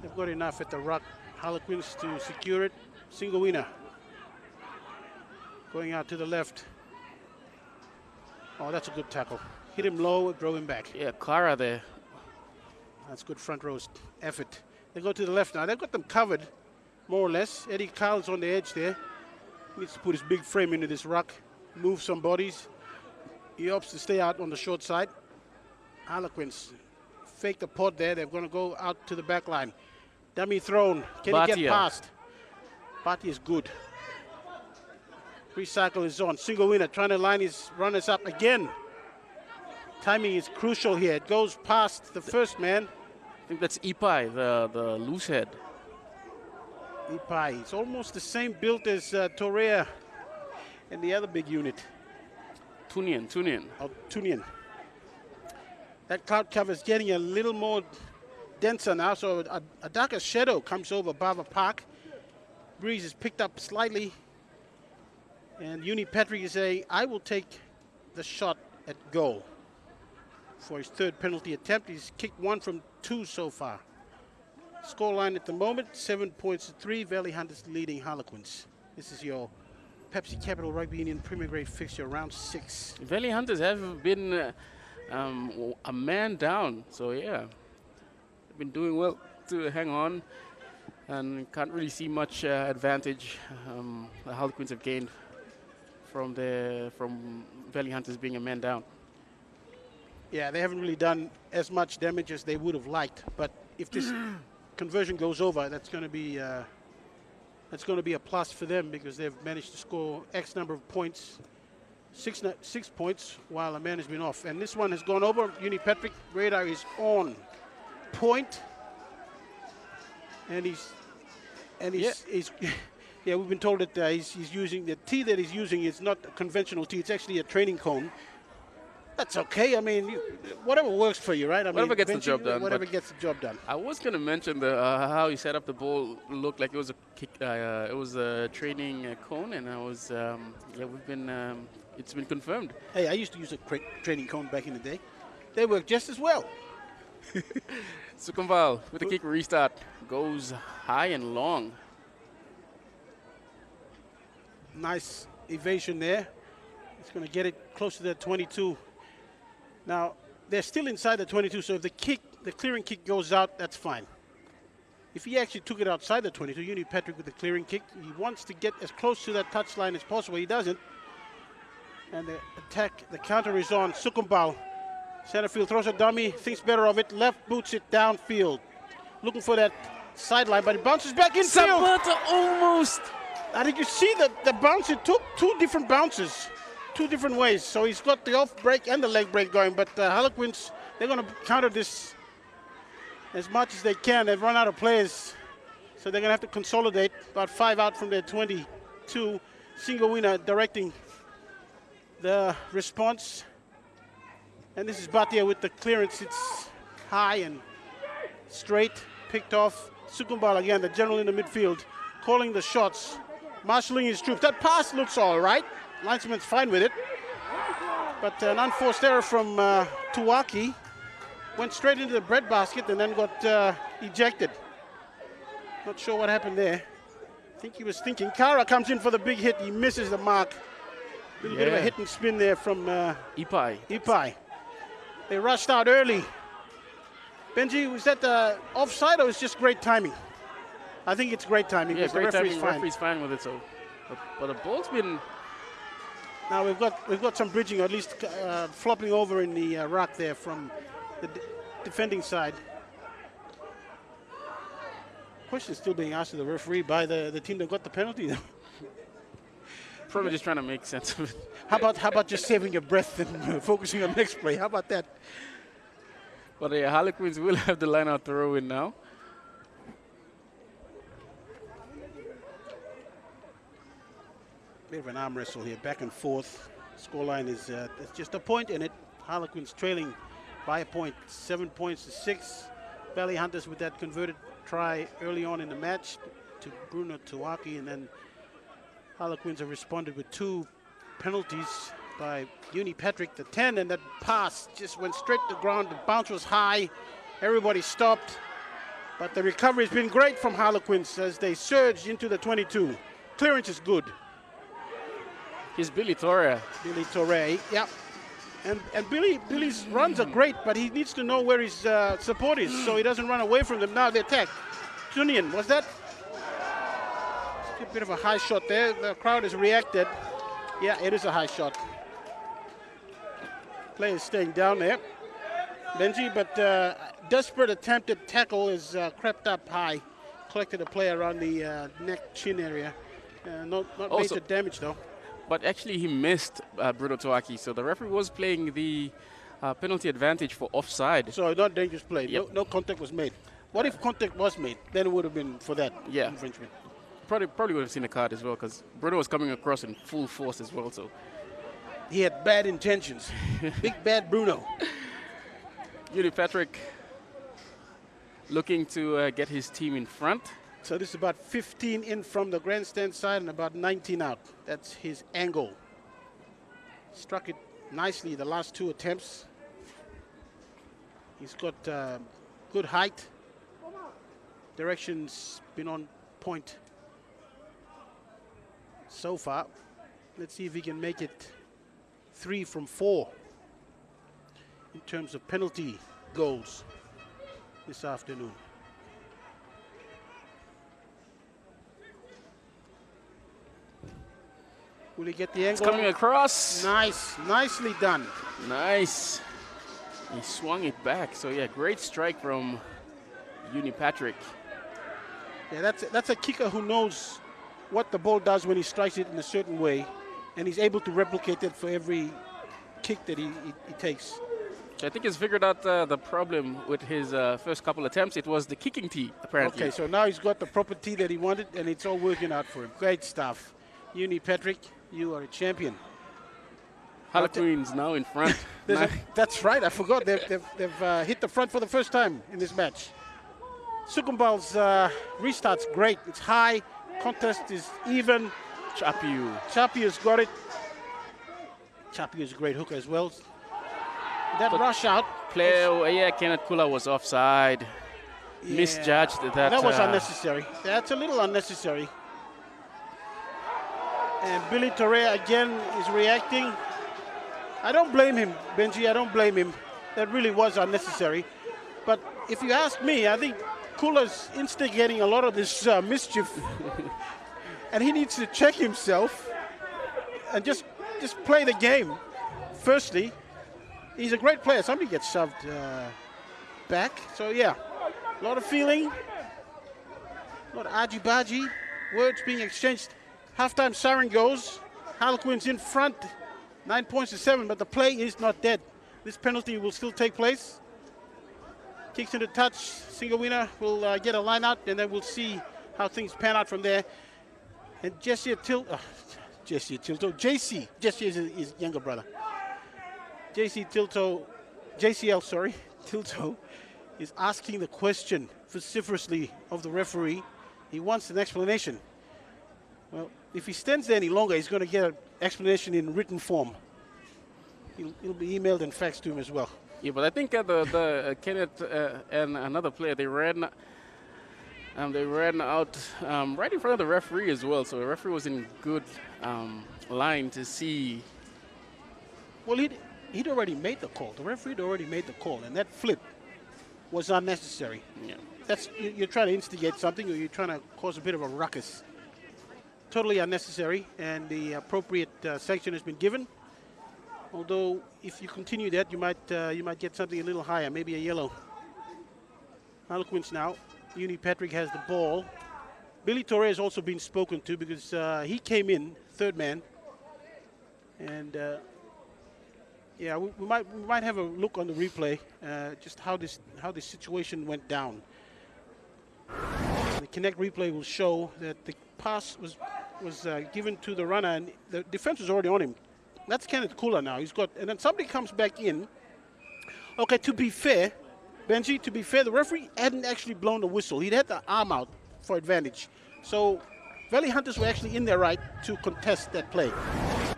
They've got enough at the ruck. Harlequins to secure it. Singoina going out to the left. Oh, that's a good tackle. Hit him low, drove him back. Yeah, Kara there. That's good front row effort. They go to the left now. They've got them covered, more or less. Eddie Kyle's on the edge there. He needs to put his big frame into this ruck, move some bodies. He opts to stay out on the short side. Harlequins fake the pod there. They're going to go out to the back line. Dummy thrown. Can he get past? Bhatia is good. Recycle is on. Singoina trying to line his runners up again. Timing is crucial here. It goes past the first man. I think that's Ipai, the loose head. Ipai. It's almost the same build as Torea and the other big unit. Tunian. Oh, Tunian. That cloud cover is getting a little more denser now, so a darker shadow comes over Bava Park. Breeze is picked up slightly. And Uni Patrick is saying, I will take the shot at goal for his third penalty attempt. He's kicked 1 from 2 so far. Scoreline at the moment, 7 points to 3. Valley Hunters leading Harlequins. This is your Pepsi Capital Rugby Union Premier Grade fixture, round 6. Valley Hunters have been a man down, so yeah, they've been doing well to hang on, and can't really see much advantage the Harlequins have gained from Valley Hunters being a man down. Yeah, they haven't really done as much damage as they would have liked, but if this conversion goes over, that's going to be a plus for them, because they've managed to score X number of points, 6 points, while a man has been off. And this one has gone over. Uni Patrick radar is on point, and he's yeah, we've been told that he's using the tee that he's using is not a conventional tee. It's actually a training cone. That's okay. I mean, whatever works for you, right? Whatever gets the job done. Whatever gets the job done. I was going to mention how he set up the ball. Looked like it was a kick. It was a training cone, and it's been confirmed. Hey, I used to use a training cone back in the day. They work just as well. Sukumbal with the kick restart goes high and long. Nice evasion there. It's going to get it close to the 22. Now, they're still inside the 22, so if the clearing kick goes out, that's fine. If he actually took it outside the 22, you need Patrick with the clearing kick. He wants to get as close to that touchline as possible. He doesn't. And the counter is on. Sukumbal, centerfield, throws a dummy, thinks better of it, left boots it downfield. Looking for that sideline, but it bounces back infield. Sabata almost. I think you see the bounce. It took 2 different bounces, 2 different ways. So he's got the off break and the leg break going. But Harlequins, they're going to counter this as much as they can. They've run out of players, so they're going to have to consolidate. About 5 out from their 22. Singoina directing the response. And this is Bhatia with the clearance. It's high and straight, picked off. Sukumbal again, the general in the midfield, calling the shots. Marshalling his troops. That pass looks all right. Linesman's fine with it. But an unforced error from Tuwaki. Went straight into the breadbasket and then got ejected. Not sure what happened there. I think he was thinking. Kara comes in for the big hit. He misses the mark. Little bit of a hit and spin there from Ipai. They rushed out early. Benji, was that offside or was it just great timing? I think it's great timing. Yeah, great timing. Fine. Referee's fine with it. So, but the ball's been. Now we've got some bridging, or at least flopping over in the ruck there from the defending side. Question still being asked to the referee by the team that got the penalty. Probably just trying to make sense of it. How about just saving your breath and focusing on next play? How about that? But yeah, Harlequins will have the line out throw in now. Bit of an arm wrestle here, back and forth. Scoreline is it's just a point in it. Harlequins trailing by a point, 7 points to 6. Valley Hunters with that converted try early on in the match to Bruno Tuaki, and then Harlequins have responded with 2 penalties by Uni Patrick, the 10, and that pass just went straight to the ground. The bounce was high. Everybody stopped. But the recovery has been great from Harlequins as they surged into the 22. Clearance is good. Here's Billy Torre. Billy Torre, yeah. And Billy's runs are great, but he needs to know where his support is so he doesn't run away from them. Now the attack. Junian, was that? A bit of a high shot there. The crowd has reacted. Yeah, it is a high shot. Players staying down there. Benji, but desperate attempted tackle is crept up high. Collected a player around the neck, chin area. Not major damage though. But actually he missed Bruno Tuaki, so the referee was playing the penalty advantage for offside. So not dangerous play. Yep. No contact was made. What if contact was made? Then it would have been for that infringement. Probably would have seen a card as well, because Bruno was coming across in full force as well. So he had bad intentions. Big bad Bruno. Uni Patrick looking to get his team in front. So this is about 15 in from the grandstand side and about 19 out. That's his angle. Struck it nicely the last 2 attempts. He's got good height. Direction's been on point so far. Let's see if he can make it 3 from 4 in terms of penalty goals this afternoon. Will he get the angle? It's coming across. Nice, nicely done. Nice. He swung it back. So yeah, great strike from Uni Patrick. Yeah, that's a kicker who knows what the ball does when he strikes it in a certain way, and he's able to replicate it for every kick that he takes. I think he's figured out the problem with his first couple attempts. It was the kicking tee, apparently. Okay, so now he's got the proper tee that he wanted, and it's all working out for him. Great stuff. Uni Patrick, you are a champion. Harlequins now in front. That's right, I forgot. They've hit the front for the first time in this match. Sukumbal's restart's great. It's high. Contest is even. Chapiu's got it. Chapiu's a great hooker as well. That rush out. Kenneth Kula was offside. Yeah. Misjudged that. That was unnecessary. That's a little unnecessary. And Billy Torre again is reacting. I don't blame him, Benji. I don't blame him. That really was unnecessary. But if you ask me, I think Kula's instigating a lot of this mischief. And he needs to check himself and just play the game. Firstly, he's a great player. Somebody gets shoved back. So, yeah, a lot of feeling, a lot of argy-bargy, words being exchanged. Halftime siren goes. Harlequins in front, 9 points to 7, but the play is not dead. This penalty will still take place. Kicks into touch. Single winner will get a line out, and then we'll see how things pan out from there. And JC is his younger brother. Tilto is asking the question vociferously of the referee. He wants an explanation. Well, if he stands there any longer, he's going to get an explanation in written form. It'll be emailed and faxed to him as well. Yeah, but I think the Kenneth and another player, they ran out right in front of the referee as well. So the referee was in good line to see. Well, he'd already made the call. The referee had already made the call, and that flip was unnecessary. Yeah. You're trying to instigate something, or you're trying to cause a bit of a ruckus. Totally unnecessary, and the appropriate sanction has been given. Although, if you continue that, you might get something a little higher, maybe a yellow. Harlequins now. Uni Patrick has the ball. Billy Torre has also been spoken to because he came in third man, and yeah, we might have a look on the replay, just how this situation went down. The Connect replay will show that the pass was was given to the runner, and the defense was already on him. That's Kenneth Kula now. He's got, and then somebody comes back in. Okay, to be fair, Benji, to be fair, the referee hadn't actually blown the whistle. He'd had the arm out for advantage. So Valley Hunters were actually in their right to contest that play,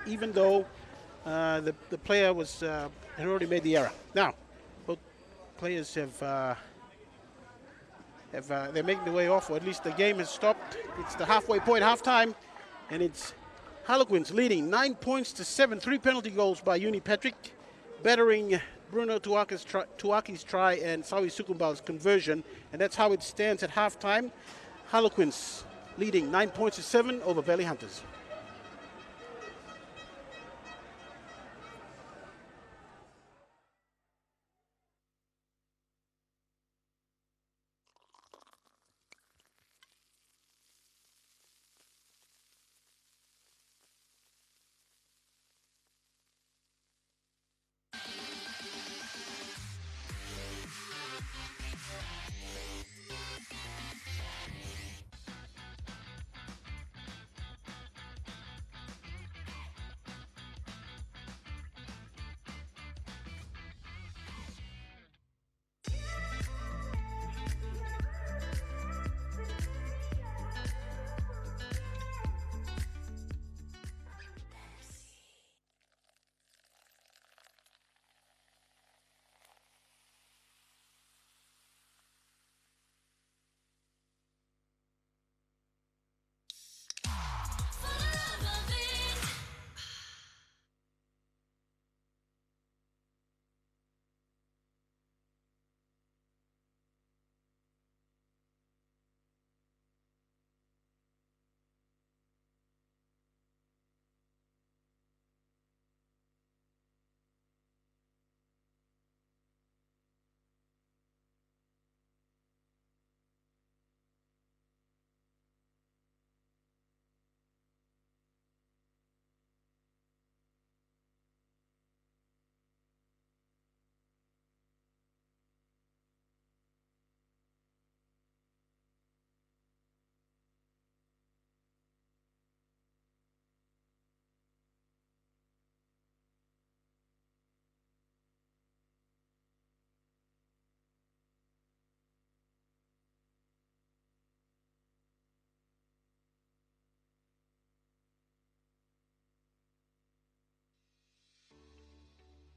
even though the player was had already made the error. Now, both players they're making their way off, or at least the game has stopped. It's the halfway point, halftime, and it's HARLEQUINS leading 9 points to 7. 3 penalty goals by Uni Patrick, battering Bruno Tuaki's try and Sawi Sukumbal's conversion, and that's how it stands at halftime. HARLEQUINS leading 9 points to 7 over Valley Hunters.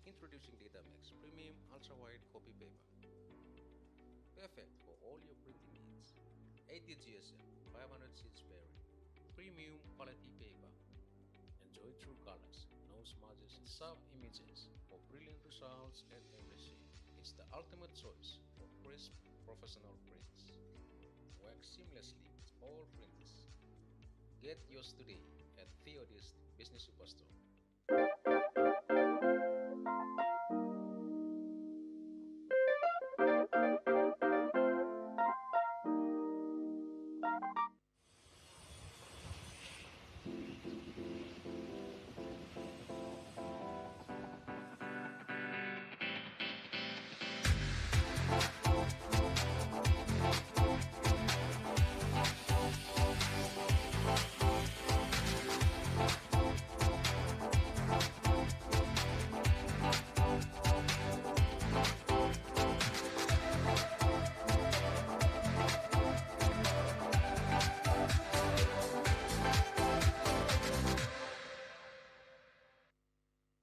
Introducing Datamax Premium Ultra-Wide Copy Paper. Perfect for all your printing needs. 80 GSM, 500 sheets sparing. Premium quality paper. Enjoy true colors, no smudges, sharp images for brilliant results at every shade. It's the ultimate choice for crisp, professional prints. Works seamlessly with all printers. Get yours today at Theodist Business Superstore.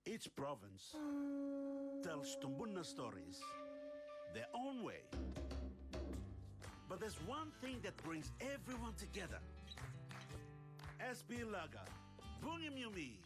Each province tells Tumbuna stories their own way. But there's one thing that brings everyone together. SB Laga, Bungim Yumi.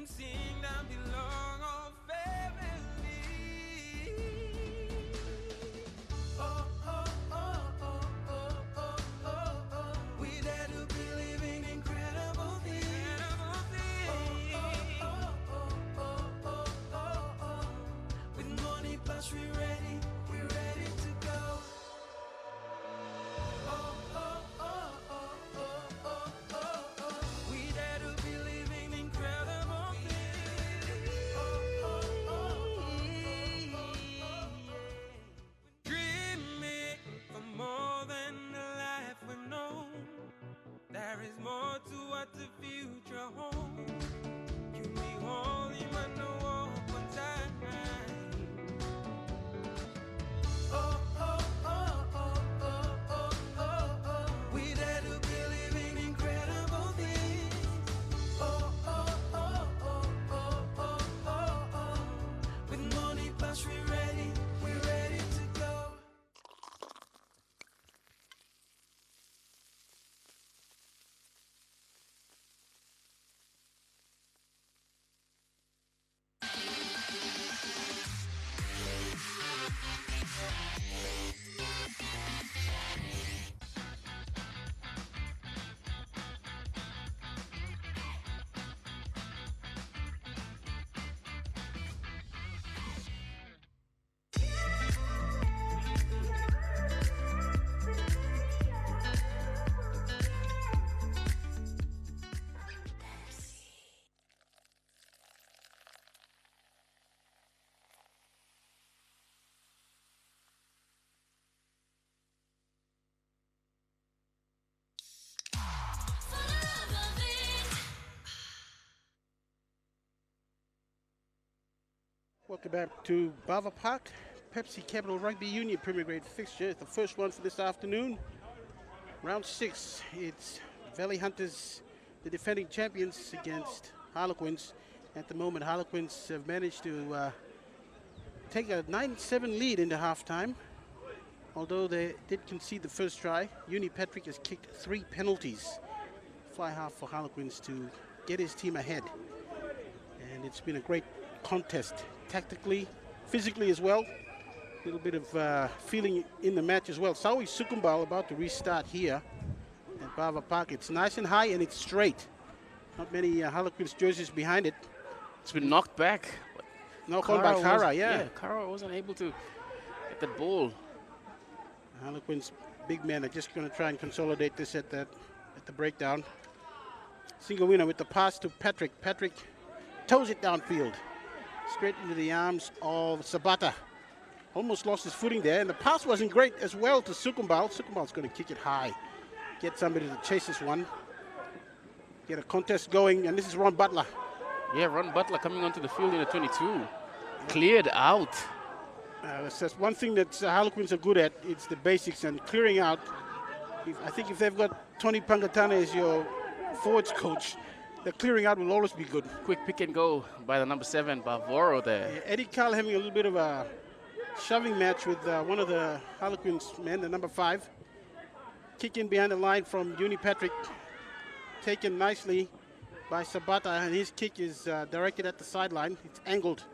and sing down belong our family. Oh, oh, oh, oh, oh, oh, oh, oh. We dare to be living incredible things. Oh, oh, oh, oh, oh, oh, oh, oh. With money plus we're ready to go. Oh, oh, oh, oh, oh, oh, oh, oh. We dare to be living incredible things. Oh, oh, oh, oh, oh, oh, oh. Dreaming for more than the life we've known. There is more to what the future holds. You be holding when the open time. Oh, oh, oh, oh, oh, oh, oh, oh. We dare to be living incredible things. Oh, oh, oh, oh, oh, oh, oh, oh. With money plus we're ready to go. Welcome back to Bava Park, Pepsi Capital Rugby Union Premier Grade fixture. The first one for this afternoon. Round 6, it's Valley Hunters, the defending champions, against Harlequins. At the moment, Harlequins have managed to take a 9-7 lead into halftime. Although they did concede the first try, Uni Patrick has kicked 3 penalties. Fly half for Harlequins to get his team ahead. And it's been a great contest, tactically, physically as well. A little bit of feeling in the match as well. Sawi Sukumbal about to restart here at Bava Park. It's nice and high and it's straight. Not many Harlequins jerseys behind it. It's been knocked back. Knocked on by Kara, yeah. Kara wasn't able to get that ball. Harlequins big men are just going to try and consolidate this at the breakdown. Single winner with the pass to Patrick. Patrick toes it downfield. Straight into the arms of Sabata. Almost lost his footing there, and the pass wasn't great as well to Sukumbal. Sukumbal's going to kick it high. Get somebody to chase this one. Get a contest going, and this is Ron Butler. Yeah, Ron Butler coming onto the field in the 22. Cleared out. That's one thing that Harlequins are good at. It's the basics and clearing out. I think if they've got Tony Pangatana as your forwards coach, the clearing out will always be good. Quick pick and go by the number 7, Bavoro there. Yeah, Eddie Carl having a little bit of a shoving match with one of the Harlequins men, the number 5. Kick in behind the line from Uni Patrick. Taken nicely by Sabata, and his kick is directed at the sideline. It's angled.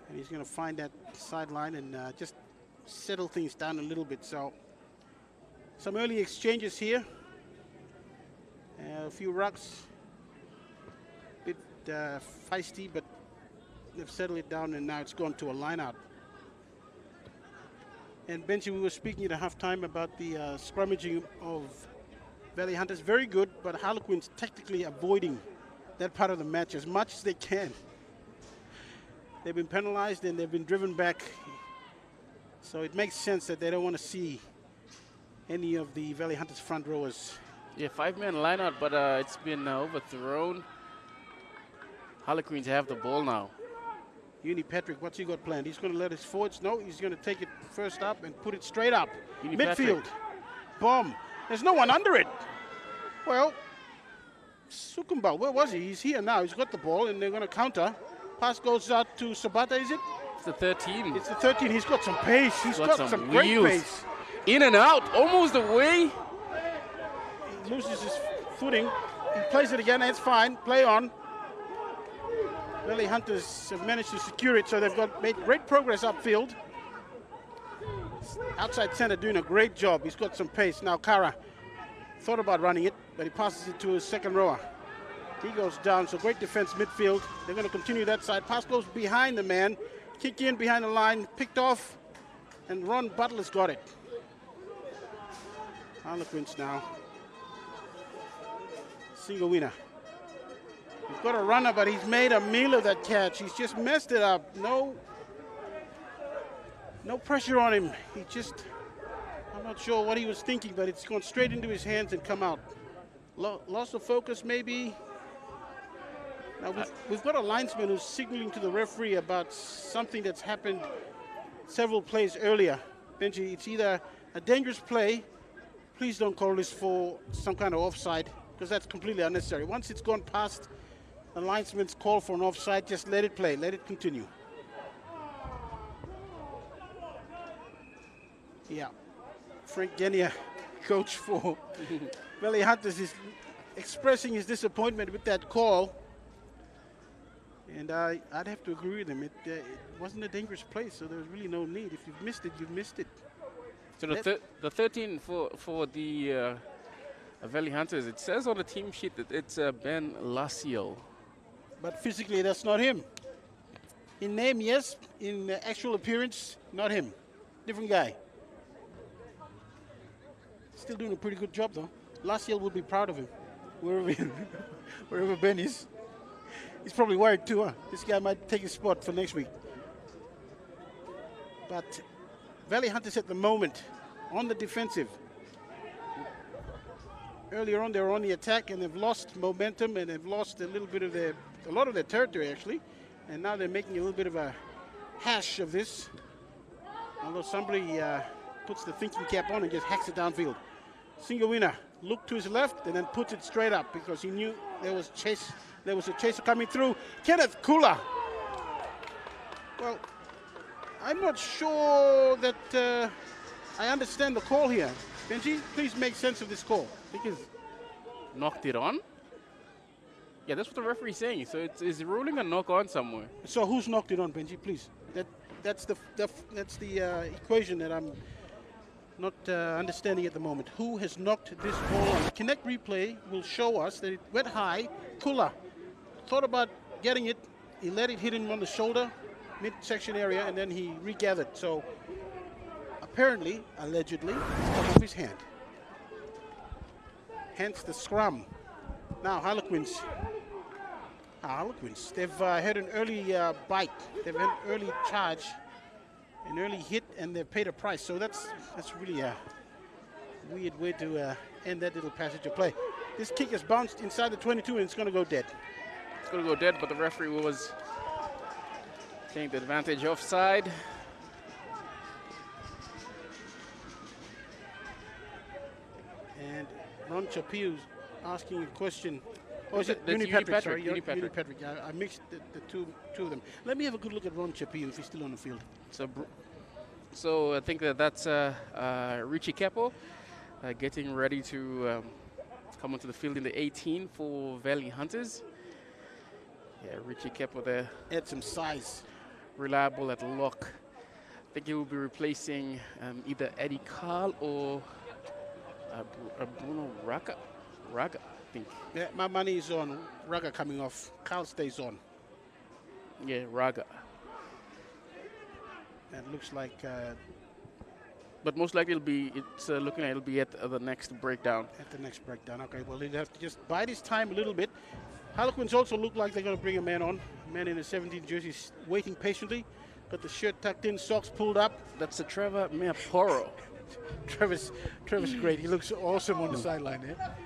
And he's going to find that sideline and just settle things down a little bit. So some early exchanges here. A few rucks. Bit feisty, but they've settled it down, and now it's gone to a line out. And Benji, we were speaking at halftime about the scrummaging of Valley Hunters. Very good, but Harlequins tactically avoiding that part of the match as much as they can. They've been penalized and they've been driven back. So it makes sense that they don't want to see any of the Valley Hunters front rowers. Yeah, 5-man lineout, but it's been overthrown. Harlequins have the ball now. Uni Patrick, what's he got planned? He's going to let his forwards know. He's going to take it first up and put it straight up. Uni Midfield. Patrick. Bomb. There's no one under it. Well, Sukumbal, where was he? He's here now. He's got the ball, and they're going to counter. Pass goes out to Sabata, is it? It's the 13. It's the 13. He's got some pace. He's got some great pace. In and out, almost away. He loses his footing. He plays it again. It's fine. Play on. Valley Hunters have managed to secure it, so they've made great progress upfield. Outside center doing a great job. He's got some pace. Now Kara thought about running it, but he passes it to his second rower. He goes down, so great defense midfield. They're going to continue that side. Pass goes behind the man. Kick in behind the line, picked off, and Ron Butler's got it. Harlequins now. Single winner. He's got a runner, but he's made a meal of that catch. He's just messed it up. No pressure on him. I'm not sure what he was thinking, but it's gone straight into his hands and come out. Loss of focus, maybe. Now we've got a linesman who's signaling to the referee about something that's happened several plays earlier. Benji, it's either a dangerous play. Please don't call this for some kind of offside, because that's completely unnecessary. Once it's gone past the linesman's call for an offside, just let it play, let it continue. Yeah, Frank Genia, coach for Valley Hunters, is expressing his disappointment with that call. And I'd have to agree with him. It wasn't a dangerous play, so there was really no need. If you've missed it, you've missed it. So the 13 for the Valley Hunters, it says on the team sheet that it's Ben Laciel. But physically, that's not him. In name, yes. In actual appearance, not him. Different guy. Still doing a pretty good job, though. Laciel would be proud of him, wherever Ben is. He's probably worried too, huh? This guy might take his spot for next week. But Valley Hunters at the moment on the defensive. Earlier on, they were on the attack, and they've lost momentum, and they've lost a lot of their territory actually. And now they're making a little bit of a hash of this. Although somebody puts the thinking cap on and just hacks it downfield. Single winner, look to his left and then puts it straight up because he knew there was a chaser coming through. Kenneth Kula. Well, I'm not sure that I understand the call here. Benji, please make sense of this call. Because Knocked it on? Yeah, that's what the referee's saying. So it's ruling a knock on somewhere. So who's knocked it on, Benji? Please. That's the equation that I'm not understanding at the moment. Who has knocked this ball on? The Kinect replay will show us that it went high. Kula thought about getting it. He let it hit him on the shoulder, midsection area, and then he regathered. So apparently, allegedly, it's come off his hand. Hence the scrum. Now Harlequins. They've had an early bite. They've had an early charge, an early hit, and they've paid a price. So that's really a weird way to end that little passage of play. This kick has bounced inside the 22, and it's going to go dead. It's going to go dead, but the referee was taking the advantage offside. And Ron Chapiu's asking a question. Oh, is it That's Unipatrick? Sorry, Unipatrick. Unipatrick. I mixed the two of them. Let me have a good look at Ron Chapiu if he's still on the field. So I think that's Richie Keppel getting ready to come onto the field in the 18 for Valley Hunters. Yeah, Richie Keppel there. Add some size. Reliable at lock. I think he will be replacing either Eddie Carl or Bruno Raga, I think. Yeah, my money is on Raga coming off. Carl stays on. Yeah, Raga. It looks like. But most likely it's looking like it'll be at the next breakdown. At the next breakdown. Okay, well, he'd have to just bide his time a little bit. Harlequins also look like they're going to bring a man on. A man in a 17 jersey waiting patiently. Got the shirt tucked in, socks pulled up. That's the Trevor Meaporo. Trevor's great. He looks awesome on the sideline there.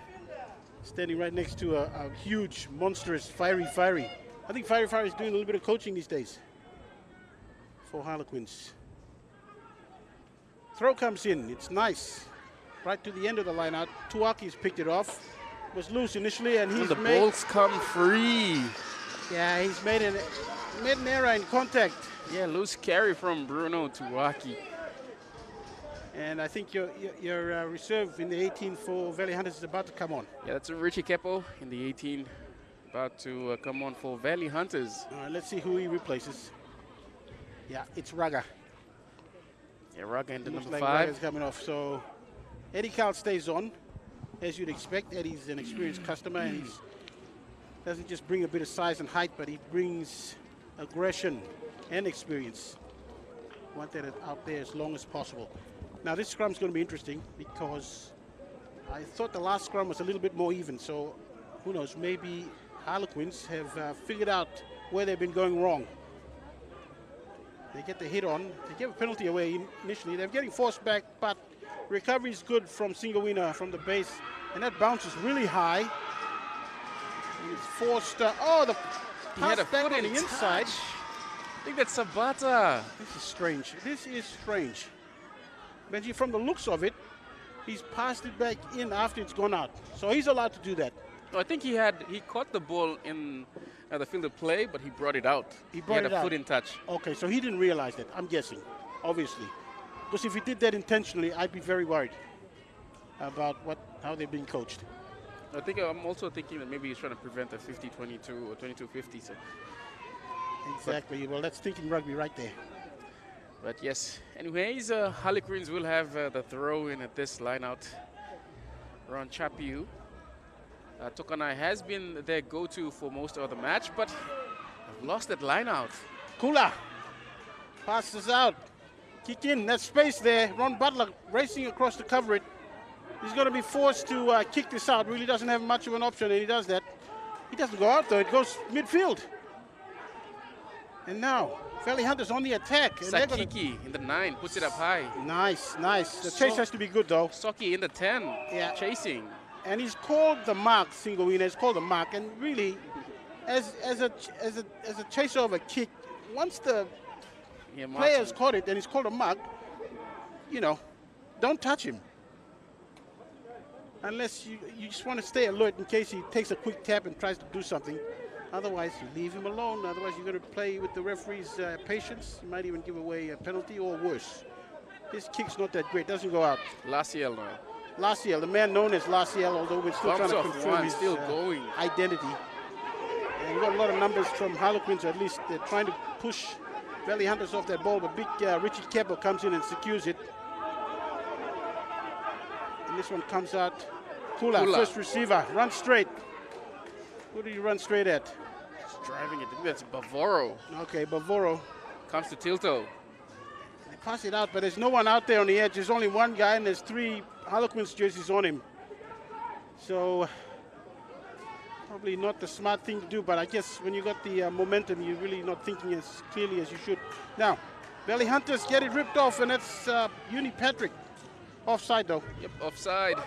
Standing right next to a huge, monstrous, fiery. I think Fiery is doing a little bit of coaching these days for Harlequins. Throw comes in. It's nice. Right to the end of the line out. Tuaki's picked it off. Was loose initially, and the balls come free. Yeah, he's made an error in contact. Yeah, loose carry from Bruno Tuaki. And I think your reserve in the 18 for Valley Hunters is about to come on. Yeah, that's Richie Keppel in the 18 about to come on for Valley Hunters. All right, let's see who he replaces. Yeah, it's Raga. Yeah, Raga into Looks number like 5. Raga's coming off. So Eddie Carl stays on, as you'd expect. Eddie's an experienced customer, and he doesn't just bring a bit of size and height, but he brings aggression and experience. Want that out there as long as possible. Now this scrum's going to be interesting because I thought the last scrum was a little bit more even. So who knows? Maybe Harlequins have figured out where they've been going wrong. They get the hit on. They give a penalty away initially. They're getting forced back, but recovery is good from Singawina from the base, and that bounces really high. And it's forced. The He had a pass back foot on in the inside. touch. I think that's Sabata. This is strange. This is strange. Benji, from the looks of it, he's passed it back in after it's gone out. So he's allowed to do that. No, I think he caught the ball in the field of play, but he brought it out. He brought had it a out. foot in touch. Okay, so he didn't realize that, I'm guessing, obviously. Because if he did that intentionally, I'd be very worried about how they're being coached. I think I'm also thinking that maybe he's trying to prevent a 50-22 or 22-50. So. Exactly. Well, that's thinking rugby right there. But yes, anyways, Harlequins will have the throw in at this line out. Ron Chapiu. Tokanai has been their go-to for most of the match, but have lost that line out. Kula passes out. Kick in, that space there. Ron Butler racing across to cover it. He's going to be forced to kick this out. Really doesn't have much of an option, and he does that. He doesn't go out, though. It goes midfield. And now, Valley Hunters on the attack. And Sakiki in the 9, puts it up high. Nice, nice. The chase has to be good, though. Soki in the 10, chasing. And he's called the mark, Singawina. He's called the mark. And really, as a chaser of a kick, once the player's caught it and he's called a mark, don't touch him. Unless you just want to stay alert in case he takes a quick tap and tries to do something. Otherwise, you leave him alone. Otherwise, you're going to play with the referee's patience. You might even give away a penalty or worse. His kick's not that great. Doesn't go out. Laciel now. Laciel, the man known as Laciel, although we're still trying to confirm his identity. And we've got a lot of numbers from Harlequins, or at least they're trying to push Valley Hunters off that ball, but big Richie Keppel comes in and secures it. And this one comes out. Kula, first receiver, run straight. Who do you run straight at? Just driving it. I think that's Bavoro. Okay, Bavoro. Comes to Tilto. They pass it out, but there's no one out there on the edge. There's only one guy, and there's 3 Harlequins jerseys on him. So probably not the smart thing to do, but I guess when you got the momentum, you're really not thinking as clearly as you should. Now, Valley Hunters get it ripped off, and that's Uni Patrick. Offside, though. Yep, offside.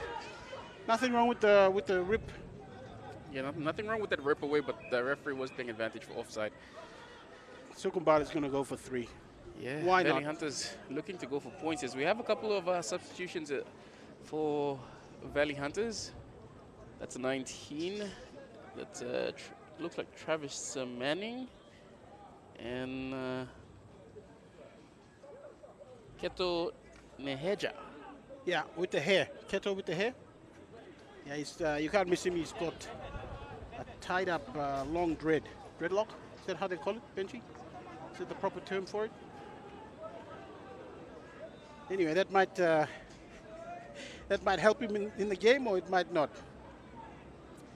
Nothing wrong with the rip. Yeah, nothing wrong with that rip away, but the referee was taking advantage for offside. Sukumbala is going to go for 3. Yeah, why Valley not? Hunters looking to go for points. As we have a couple of substitutions for Valley Hunters. That's a 19. That looks like Travis Manning. And Keto Neheja. Yeah, with the hair. Keto with the hair. Yeah, he's, you can't miss him. He's got a tied up long dreadlock. Is that how they call it, Benji? Is that the proper term for it? Anyway, that might help him in the game, or it might not.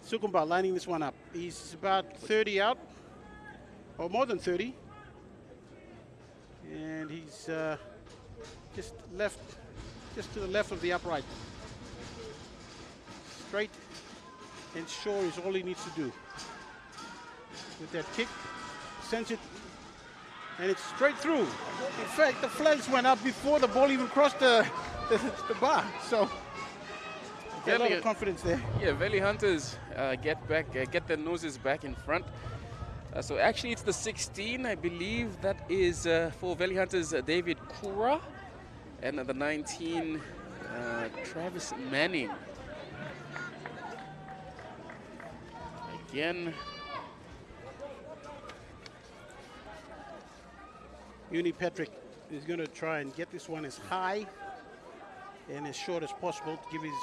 Sukumba lining this one up. He's about 30 out, or more than 30. And he's just to the left of the upright. Straight and sure is all he needs to do. With that kick, sends it, and it's straight through. In fact, the flags went up before the ball even crossed the bar. So, a lot of confidence there. Yeah, Valley Hunters get their noses back in front. So actually, it's the 16, I believe, that is for Valley Hunters, David Kura, and the 19, Travis Manning. Again, Uni Patrick is going to try and get this one as high and as short as possible to give his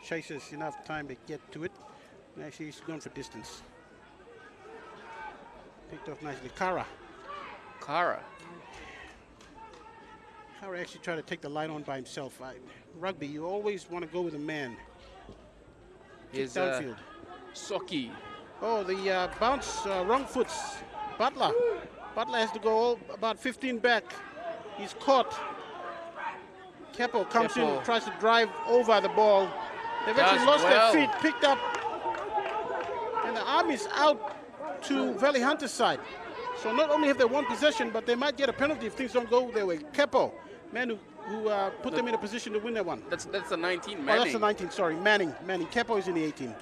chasers enough time to get to it. And actually, he's going for distance. Picked off nicely. Kara. Kara. Kara actually tried to take the line on by himself. Rugby, you always want to go with a man. Is Downfield. Soki. Oh, the bounce, wrong foot. Butler. Butler has to go about 15 back. He's caught. Kepo comes in, tries to drive over the ball. They've actually lost their feet, picked up. And the arm is out to Valley Hunter's side. So not only have they won possession, but they might get a penalty if things don't go their way. Kepo, man who put them in a position to win that one. That's the 19, Manning. Oh, that's the 19, sorry. Manning. Kepo is in the 18.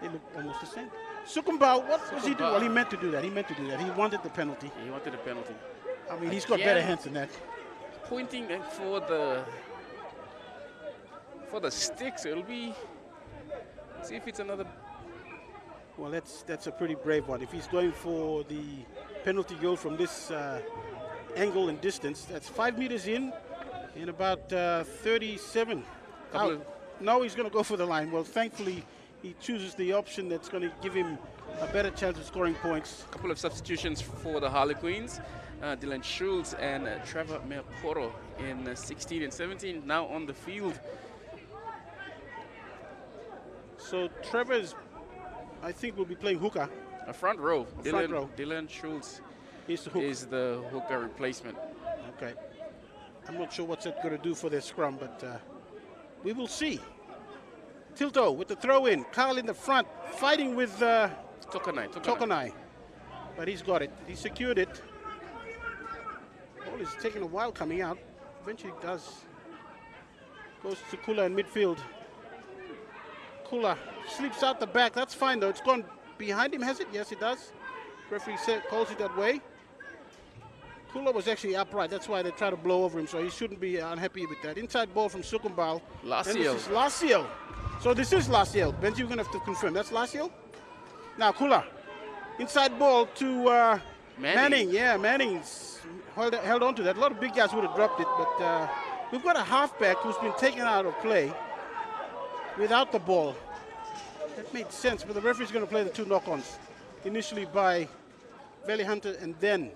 They look almost the same. Sukumbau, what was he doing? Well, he meant to do that. He wanted the penalty. He wanted a penalty. I mean, he's got better hands than that. Pointing for the sticks. It'll be. See if it's another. Well, that's a pretty brave one. If he's going for the penalty goal from this angle and distance, that's 5 meters in about 37 out. No, he's going to go for the line. Well, thankfully, he chooses the option that's going to give him a better chance of scoring points. A couple of substitutions for the Harlequins. Dylan Schultz and Trevor Merporo in 16 and 17 now on the field. So Trevor's, I think, will be playing hooker. A front row. Front row. Dylan Schultz is the hooker replacement. Okay. I'm not sure what's that going to do for their scrum, but we will see. Tilto with the throw in. Carl in the front, fighting with Tokanai. But he's got it. He secured it. Ball is taking a while coming out. Eventually it does. Goes to Kula in midfield. Kula slips out the back. That's fine though. It's gone behind him, has it? Yes, it does. Referee calls it that way. Kula was actually upright. That's why they try to blow over him, so he shouldn't be unhappy with that. Inside ball from Sukumbal. Lasiel. So this is Lasiel. Benji, you're going to have to confirm. That's Lasiel? Now Kula. Inside ball to Manning. Yeah, Manning's held on to that. A lot of big guys would have dropped it, but we've got a halfback who's been taken out of play without the ball. That made sense, but the referee's going to play the two knock-ons. Initially by Valley Hunter and then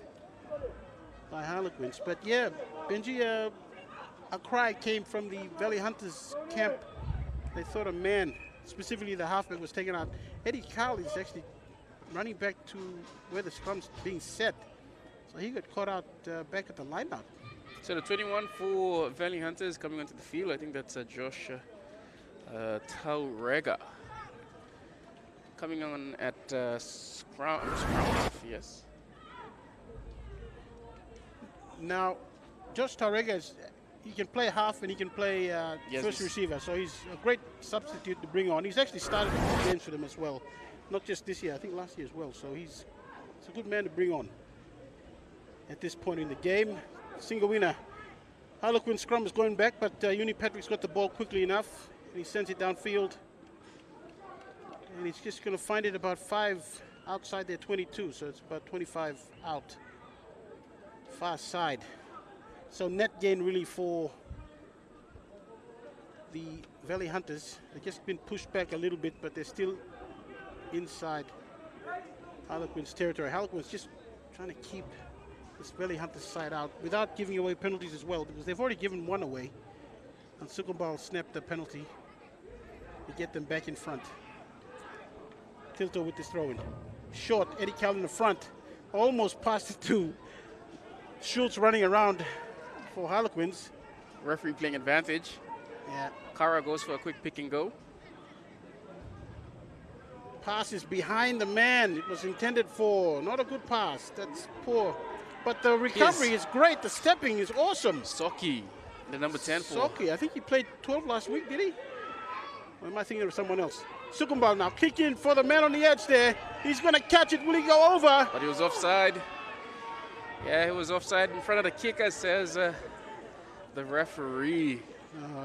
by Harlequins. But yeah, Benji, a cry came from the Valley Hunters camp. They thought a man, specifically the halfback, was taken out. Eddie Carl is actually running back to where the scrum's being set. So he got caught out back at the line-out. So the 21 for Valley Hunters coming onto the field, I think that's Josh Taurega. Coming on at scrum half, yes. Now, Josh Taurega, he can play half and he can play first receiver, so he's a great substitute to bring on. He's actually started a few games for them as well, not just this year, I think last year as well, so he's a good man to bring on at this point in the game. Single winner. Harlequin scrum is going back, but Uni Patrick's got the ball quickly enough, and he sends it downfield. And he's just going to find it about 5 outside their 22, so it's about 25 out. Far side. So net gain really for the Valley Hunters. They've just been pushed back a little bit, but they're still inside Harlequin's territory. Harlequin's just trying to keep this Valley Hunters side out without giving away penalties as well, because they've already given one away. And Sukumbal snapped the penalty to get them back in front. Tilto with this throw-in. Short, Eddie Cal in the front. Almost passed it to Schultz running around for Harlequins. Referee playing advantage. Yeah. Kara goes for a quick pick and go. Pass is behind the man. It was intended for. Not a good pass. That's poor. But the recovery is great. The stepping is awesome. Soki, the number 10 for. Soki, I think he played 12 last week, did he? Or am I thinking of someone else? Sukumbal now kick in for the man on the edge there. He's going to catch it. Will he go over? But he was offside. Yeah, he was offside in front of the kicker, says the referee.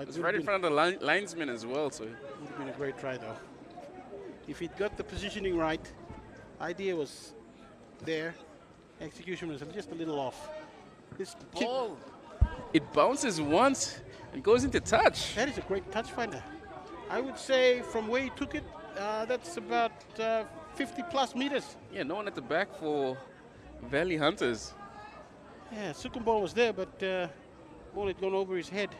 It was right in front of the linesman as well. So it would have been a great try, though. If he'd got the positioning right, idea was there. Execution was just a little off. This ball, it bounces once and goes into touch. That is a great touch finder. I would say from where he took it, that's about 50 plus meters. Yeah, no one at the back for Valley Hunters. Yeah, Sukumbal was there, but ball had gone over his head.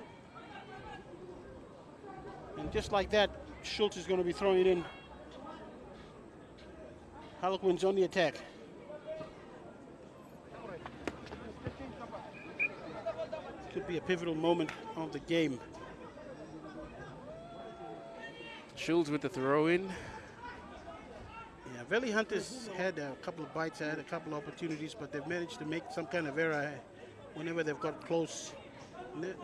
And just like that, Schultz is going to be throwing it in. Harlequins on the attack. Could be a pivotal moment of the game. Schultz with the throw in. Yeah, Valley Hunters had a couple of bites, had a couple of opportunities, but they've managed to make some kind of error whenever they've got close.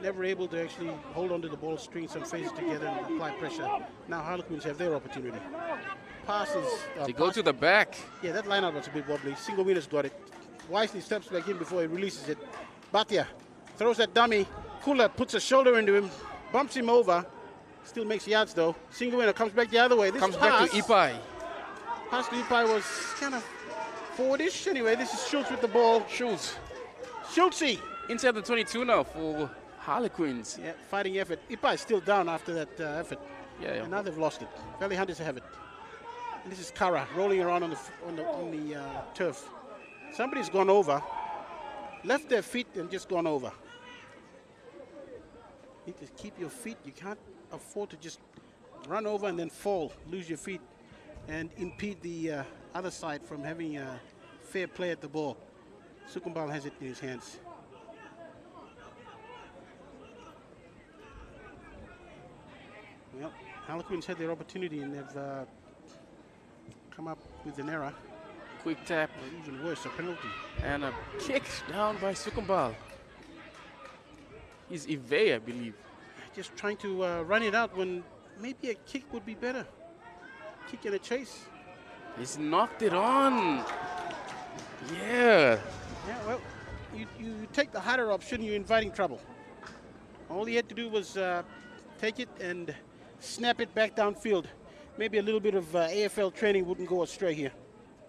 Never able to actually hold onto the ball, string some faces together and apply pressure. Now Harlequins have their opportunity. Passes. They go to the back. Yeah, that lineout was a bit wobbly. Single winner's got it. Wisely steps back in before he releases it. Bhatia throws that dummy. Kula puts a shoulder into him, bumps him over. Still makes yards though. Single winner comes back the other way. This Comes pass, back to Ipai. Pass to Ipai was kind of forwardish. Anyway, this is Schultz with the ball. Schultz. Schultzy. Inside the 22 now for Harlequins. Yeah, fighting effort. Ipai is still down after that effort. Yeah. And now they've lost it. Valley Hunters have it. And this is Kara rolling around on the turf. Somebody's gone over, left their feet and just gone over. You need to keep your feet. You can't afford to just run over and then fall, lose your feet, and impede the other side from having a fair play at the ball. Sukumbal has it in his hands. Well, Harlequins had their opportunity and they've come up with an error. Quick tap. Or even worse, a penalty. And a kick down by Sukumbal. He's Ive, I believe. Just trying to run it out when maybe a kick would be better. Kick and a chase. He's knocked it on. Yeah. Yeah, well, you take the harder option, you're inviting trouble. All he had to do was take it and snap it back downfield. Maybe a little bit of AFL training wouldn't go astray here.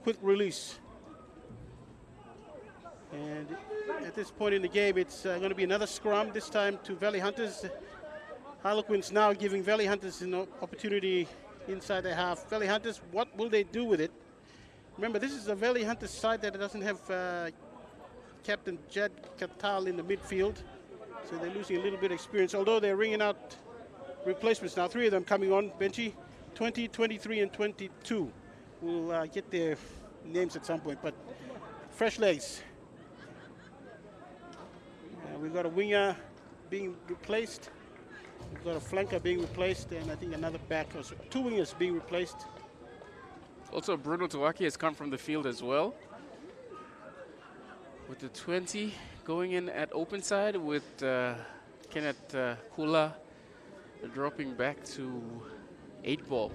Quick release. And at this point in the game, it's going to be another scrum, this time to Valley Hunters. Harlequins now giving Valley Hunters an opportunity inside their half. Valley Hunters, what will they do with it? Remember, this is a Valley Hunters side that doesn't have Captain Jed Katal in the midfield. So they're losing a little bit of experience, although they're ringing out replacements now. 3 of them coming on, Benchy. 20, 23, and 22. We'll get their names at some point, but fresh legs. We've got a winger being replaced. We've got a flanker being replaced, and I think another back, or 2 wingers being replaced. Also, Bruno Tuwaki has come from the field as well. With the 20 going in at open side, with Kenneth Kula dropping back to 8 ball.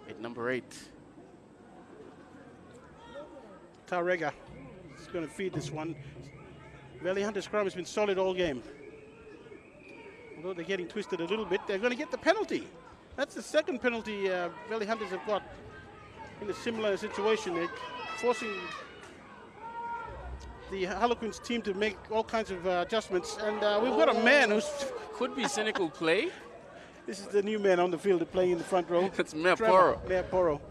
At number 8. Tarega is going to feed this one. Valley Hunter scrum has been solid all game. Although they're getting twisted a little bit, they're going to get the penalty. That's the second penalty Valley Hunters have got in a similar situation. They're forcing the Harlequins team to make all kinds of adjustments. And we've got a man who's... Could be cynical play. This is the new man on the field playing in the front row. That's Mea Poro. Mea Poro.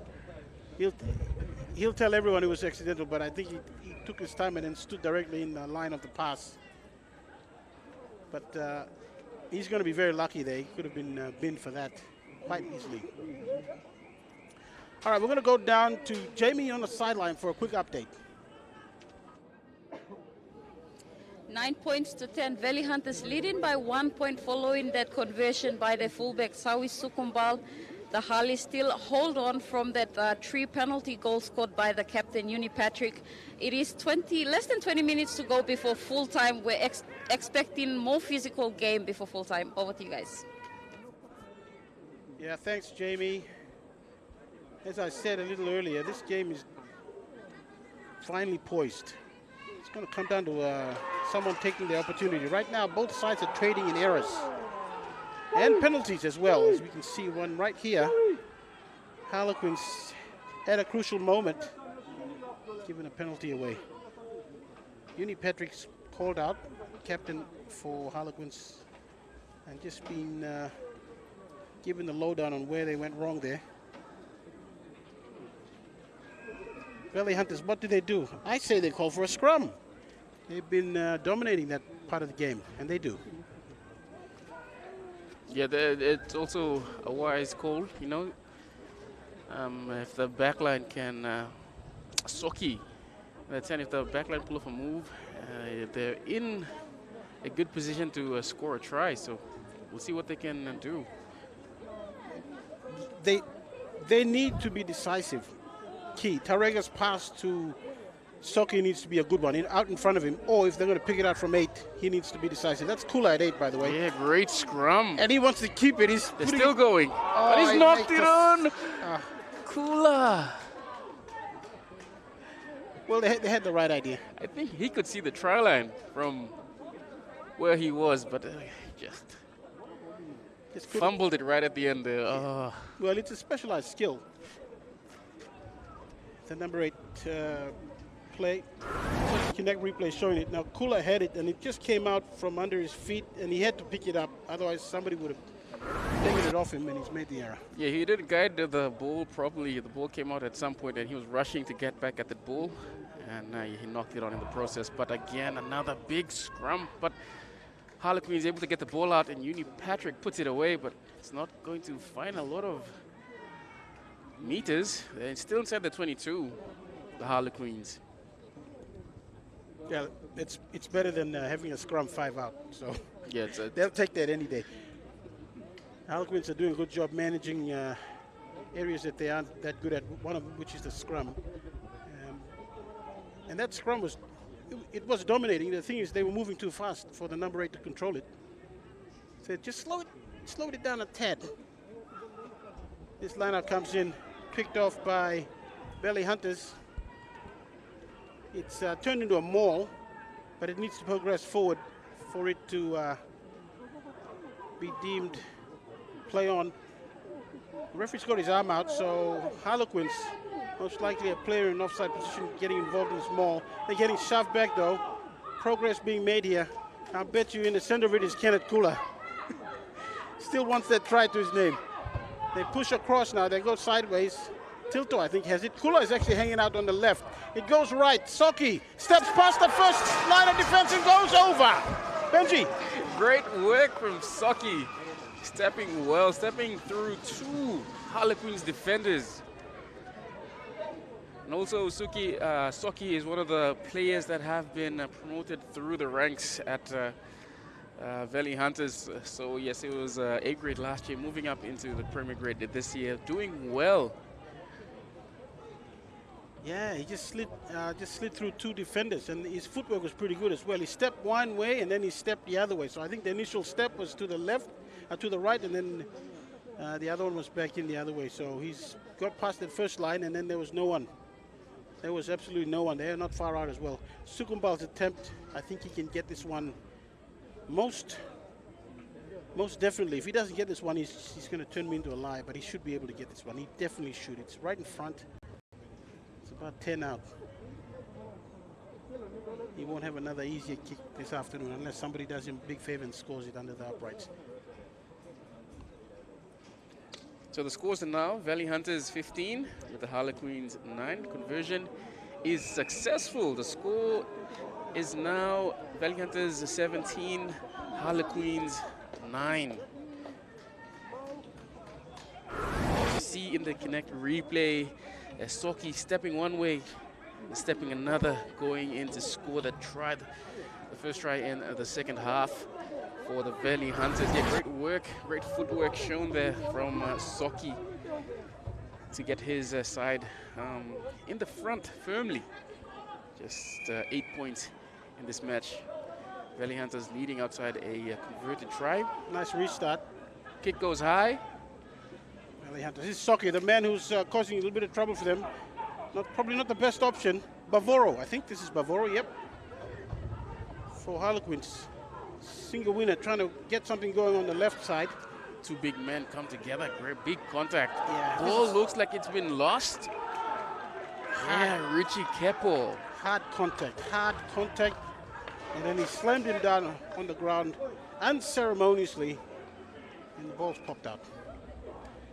He'll tell everyone it was accidental, but I think he took his time and then stood directly in the line of the pass. But he's going to be very lucky there. He could have been binned for that quite easily. All right, we're going to go down to Jamie on the sideline for a quick update. 9 points to 10. Valley Hunters leading by 1 point following that conversion by the fullback Sawi Sukumbal. The Harleys still hold on from that 3 penalty goals scored by the captain, Uni Patrick. It is less than 20 minutes to go before full time. We're expecting more physical game before full time. Over to you guys. Yeah, thanks, Jamie. As I said a little earlier, this game is finally poised. It's going to come down to someone taking the opportunity. Right now, both sides are trading in errors. And penalties as well, as we can see one right here. Harlequins at a crucial moment, giving a penalty away. Uni Patrick's called out, captain for Harlequins, and just been given the lowdown on where they went wrong there. Valley Hunters, what do? I say they call for a scrum. They've been dominating that part of the game, and they do. Yeah, it's also a wise call, you know. If the backline can, Soki, that's if the backline pull off a move, they're in a good position to score a try. So we'll see what they can do. They need to be decisive. Key. Tarega's pass to Soki needs to be a good one, out in front of him. Or if they're going to pick it out from 8, he needs to be decisive. That's Kula at 8, by the way. Yeah, great scrum. And he wants to keep it. They're still going. But he's knocked it on. Kula. Well, they had the right idea. I think he could see the try line from where he was, but just fumbled it right at the end there. Oh. Well, it's a specialized skill. The number 8 play. Connect replay showing it. Now, Kula had it, and it just came out from under his feet, and he had to pick it up. Otherwise, somebody would have taken it off him, and he's made the error. Yeah, he didn't guide the ball properly. The ball came out at some point, and he was rushing to get back at the ball, and he knocked it on in the process. But again, another big scrum. But Harlequins able to get the ball out, and Uni Patrick puts it away, but it's not going to find a lot of meters. They're still inside the 22, the Harlequins. Yeah, it's better than having a scrum 5 out. So yeah, they'll take that any day. Harlequins are doing a good job managing areas that they aren't that good at, one of which is the scrum. And that scrum was was dominating. The thing is, they were moving too fast for the number 8 to control it. So just slowed it down a tad. This lineup comes in, picked off by Valley Hunters. It's turned into a maul, but it needs to progress forward for it to be deemed play on. The referee's got his arm out, so Harlequins, most likely a player in offside position, getting involved in this maul. They're getting shoved back though. Progress being made here. I bet you in the center of it is Kenneth Kula. Still wants that try to his name. They push across now, they go sideways. Tilto, I think, has it. Kula is actually hanging out on the left. It goes right. Soki steps past the first line of defense and goes over. Benji. Great work from Soki. Stepping well, stepping through 2 Harlequins defenders. And also Soki is one of the players that have been promoted through the ranks at Valley Hunters. So yes, it was A grade last year, moving up into the Premier grade this year, doing well. Yeah, he just slid through 2 defenders, and his footwork was pretty good as well. He stepped one way and then he stepped the other way. So I think the initial step was to the left, to the right, and then the other one was back in the other way. So he's got past the first line, and then there was no one. There was absolutely no one. They are not far out as well. Sukumbal's attempt, I think he can get this one most definitely. If he doesn't get this one, he's going to turn me into a lie, but he should be able to get this one. He definitely should. It's right in front. It's about 10 out. He won't have another easier kick this afternoon unless somebody does him a big favor and scores it under the uprights. So the scores are now Valley Hunters 15 with the Harlequins 9. Conversion is successful. The score is now Valley Hunters 17, Harlequins 9. You see in the Connect replay, Soki stepping one way, stepping another, going in to score the try, the first try in the second half for the Valley Hunters. Yeah, great work, great footwork shown there from Soki to get his side in the front firmly. Just 8 points in this match. Valley Hunters leading outside a converted try. Nice restart. Kick goes high. Valley Hunters. This is Soki, the man who's causing a little bit of trouble for them. Probably not the best option. Bavoro, I think this is Bavoro, yep. For Harlequins. Single winner, trying to get something going on the left side. 2 big men come together, great big contact. Yeah, ball looks like it's been lost. Yeah, Richie Keppel. Hard contact. And then he slammed him down on the ground unceremoniously, and the ball's popped out.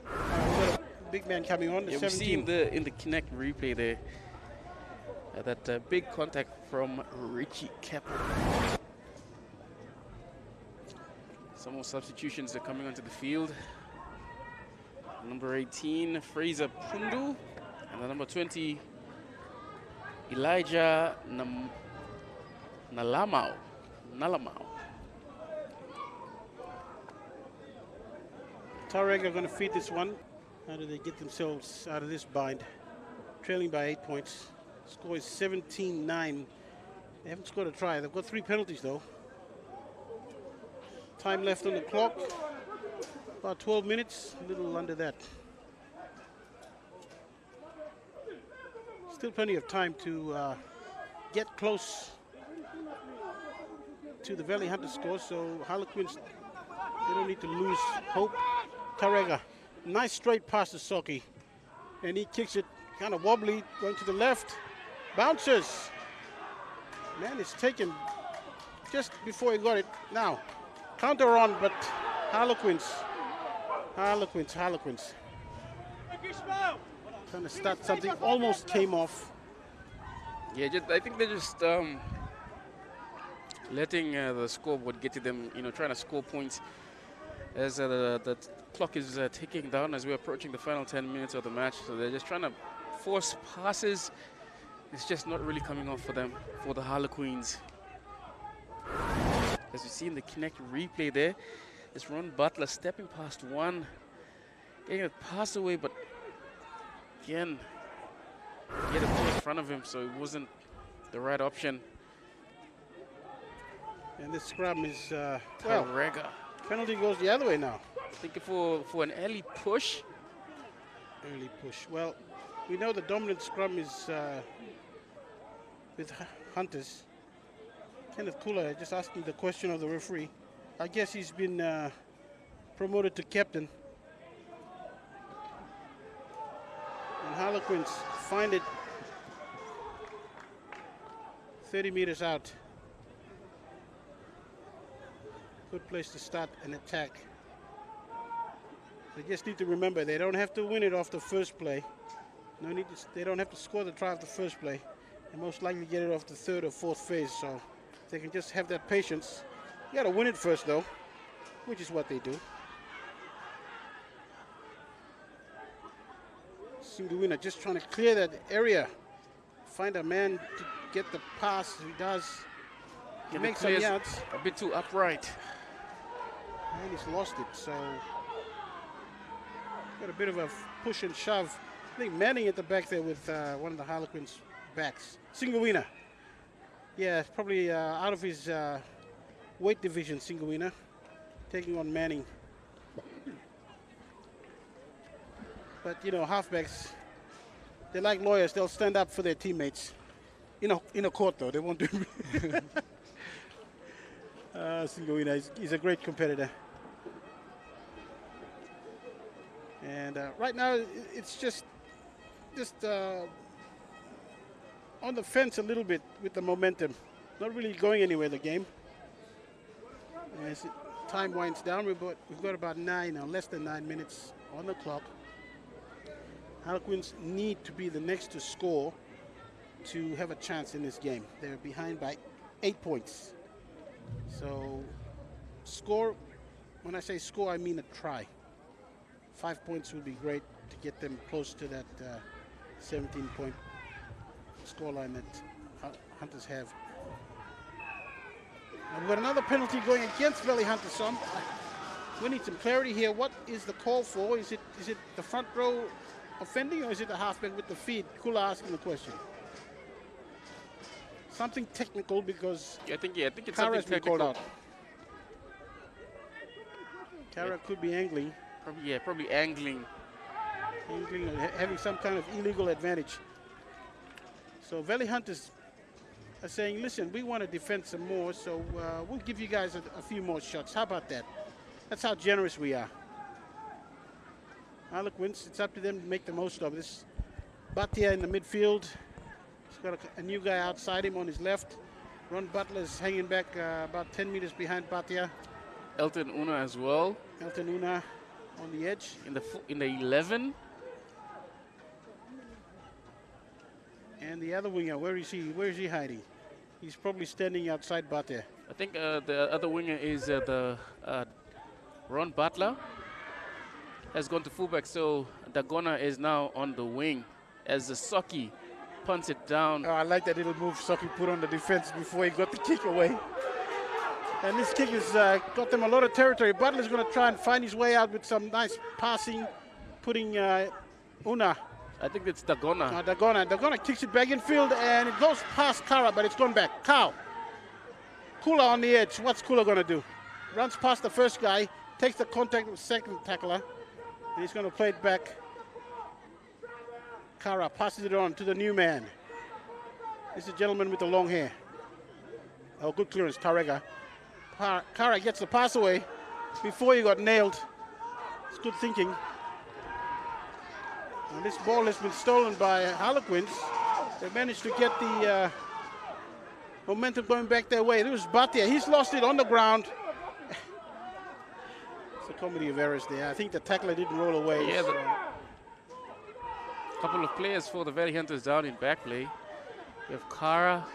We've got a big man coming on, the yeah, 17. we see in the Connect replay there, That big contact from Richie Keppel. Some more substitutions are coming onto the field. Number 18, Fraser Pundu, and the number 20, Elijah Nalamau. Tarek are going to feed this one. How do they get themselves out of this bind? Trailing by 8 points. Score is 17-9. They haven't scored a try. They've got 3 penalties though. Time left on the clock. About 12 minutes, a little under that. Still plenty of time to get close to the Valley Hunter score, so Harlequins, they don't need to lose hope. Tarega, nice straight pass to Soki, and he kicks it kind of wobbly, going to the left, bounces. Man, it's taken just before he got it. Now, counter on, but Harlequins. Trying to start something, almost came off. Yeah, I think they're just letting the scoreboard get to them, trying to score points as the clock is ticking down as we're approaching the final 10 minutes of the match. So they're just trying to force passes. It's just not really coming off for them, for the Harlequins. As you see in the Connect replay there, it's Ron Butler stepping past one, getting it passed away, but again, he had a ball in front of him, so it wasn't the right option. And this scrum is, Tarega. penalty goes the other way now. Thinking for an early push. Early push. Well, we know the dominant scrum is with Hunters. Kenneth Kula, just asking the question of the referee. I guess he's been promoted to captain. And Harlequins find it 30 meters out. Good place to start an attack. They just need to remember they don't have to win it off the first play. They don't have to score the try off the first play. They most likely get it off the third or fourth phase. So if they can just have that patience. You got to win it first though, which is what they do. Singuina just trying to clear that area. Find a man to get the pass. He does. He makes some yards. A bit too upright. And he's lost it, so got a bit of a push and shove. I think Manning at the back there with one of the Harlequins backs. Singuina. Yeah, probably out of his weight division, Singuina. Taking on Manning. But, halfbacks, they're like lawyers. They'll stand up for their teammates. In a court, though. They won't do it. Singuina, he's a great competitor. And right now, it's just on the fence a little bit with the momentum. Not really going anywhere, the game. As time winds down, we've got about less than 9 minutes on the clock. Harlequins need to be the next to score to have a chance in this game. They're behind by 8 points. So score, when I say score, I mean a try. 5 points would be great to get them close to that 17-point scoreline that Hunters have. And we've got another penalty going against Valley Hunters. So we need some clarity here. What is the call for? Is it the front row offending, or is it the halfback with the feed? Kula asking the question. Something technical, because I think it's Kara's something been called technical. out. Kara could be angling. Probably angling. Angling or having some kind of illegal advantage. So Valley Hunters are saying, listen, we want to defend some more, so we'll give you guys a few more shots. How about that? That's how generous we are. Harlequins, it's up to them to make the most of this. Batia in the midfield. He's got a new guy outside him on his left. Ron Butler's hanging back about 10 meters behind Batia. Elton Una as well. Elton Una on the edge. In the 11. And the other winger, where is he? Where is he hiding? He's probably standing outside Bate. I think the other winger is Ron Butler has gone to fullback, so Dagona is now on the wing as the Soki punts it down. Oh, I like that little move Soki put on the defense before he got the kick away. And this kick has got them a lot of territory. Butler's going to try and find his way out with some nice passing, putting Una. I think it's Dagona. Dagona kicks it back in field, and it goes past Kara, but it's gone back. Cow. Kula on the edge. What's Kula going to do? Runs past the first guy, takes the contact with the second tackler, and he's going to play it back. Kara passes it on to the new man. This is a gentleman with the long hair. Oh, good clearance, Tarega. Kara gets the pass away before he got nailed. It's good thinking. And this ball has been stolen by Harlequins. They managed to get the momentum going back their way. There was Bhatia. He's lost it on the ground. It's a comedy of errors there. I think the tackler didn't roll away. Yeah, a couple of players for the Valley Hunters down in back play. We have Kara,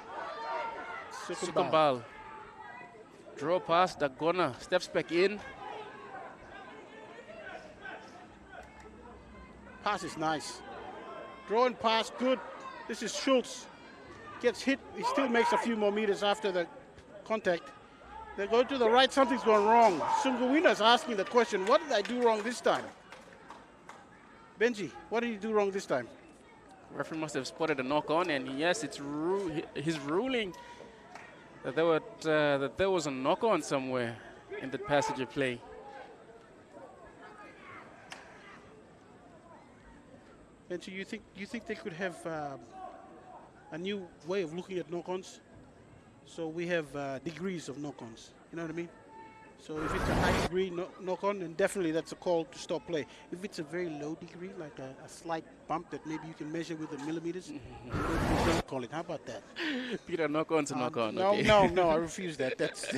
Sukumbal. Draw pass, Dagona steps back in. Pass is nice. Draw and pass, good. This is Schultz. Gets hit, he still makes a few more meters after the contact. They go to the right, something's gone wrong. Sunguwina's asking the question, what did I do wrong this time? Benji, what did he do wrong this time? Referee must have spotted a knock on, and yes, it's his ruling that there was a knock on somewhere in the passage of play. Benji, you think they could have a new way of looking at knock-ons? So we have degrees of knock-ons. You know what I mean? So if it's a high degree knock-on, then definitely that's a call to stop play. If it's a very low degree, like a slight bump that maybe you can measure with the millimeters, you don't call it. How about that? Peter, knock-on's a knock-on. No, okay. no, I refuse that. That's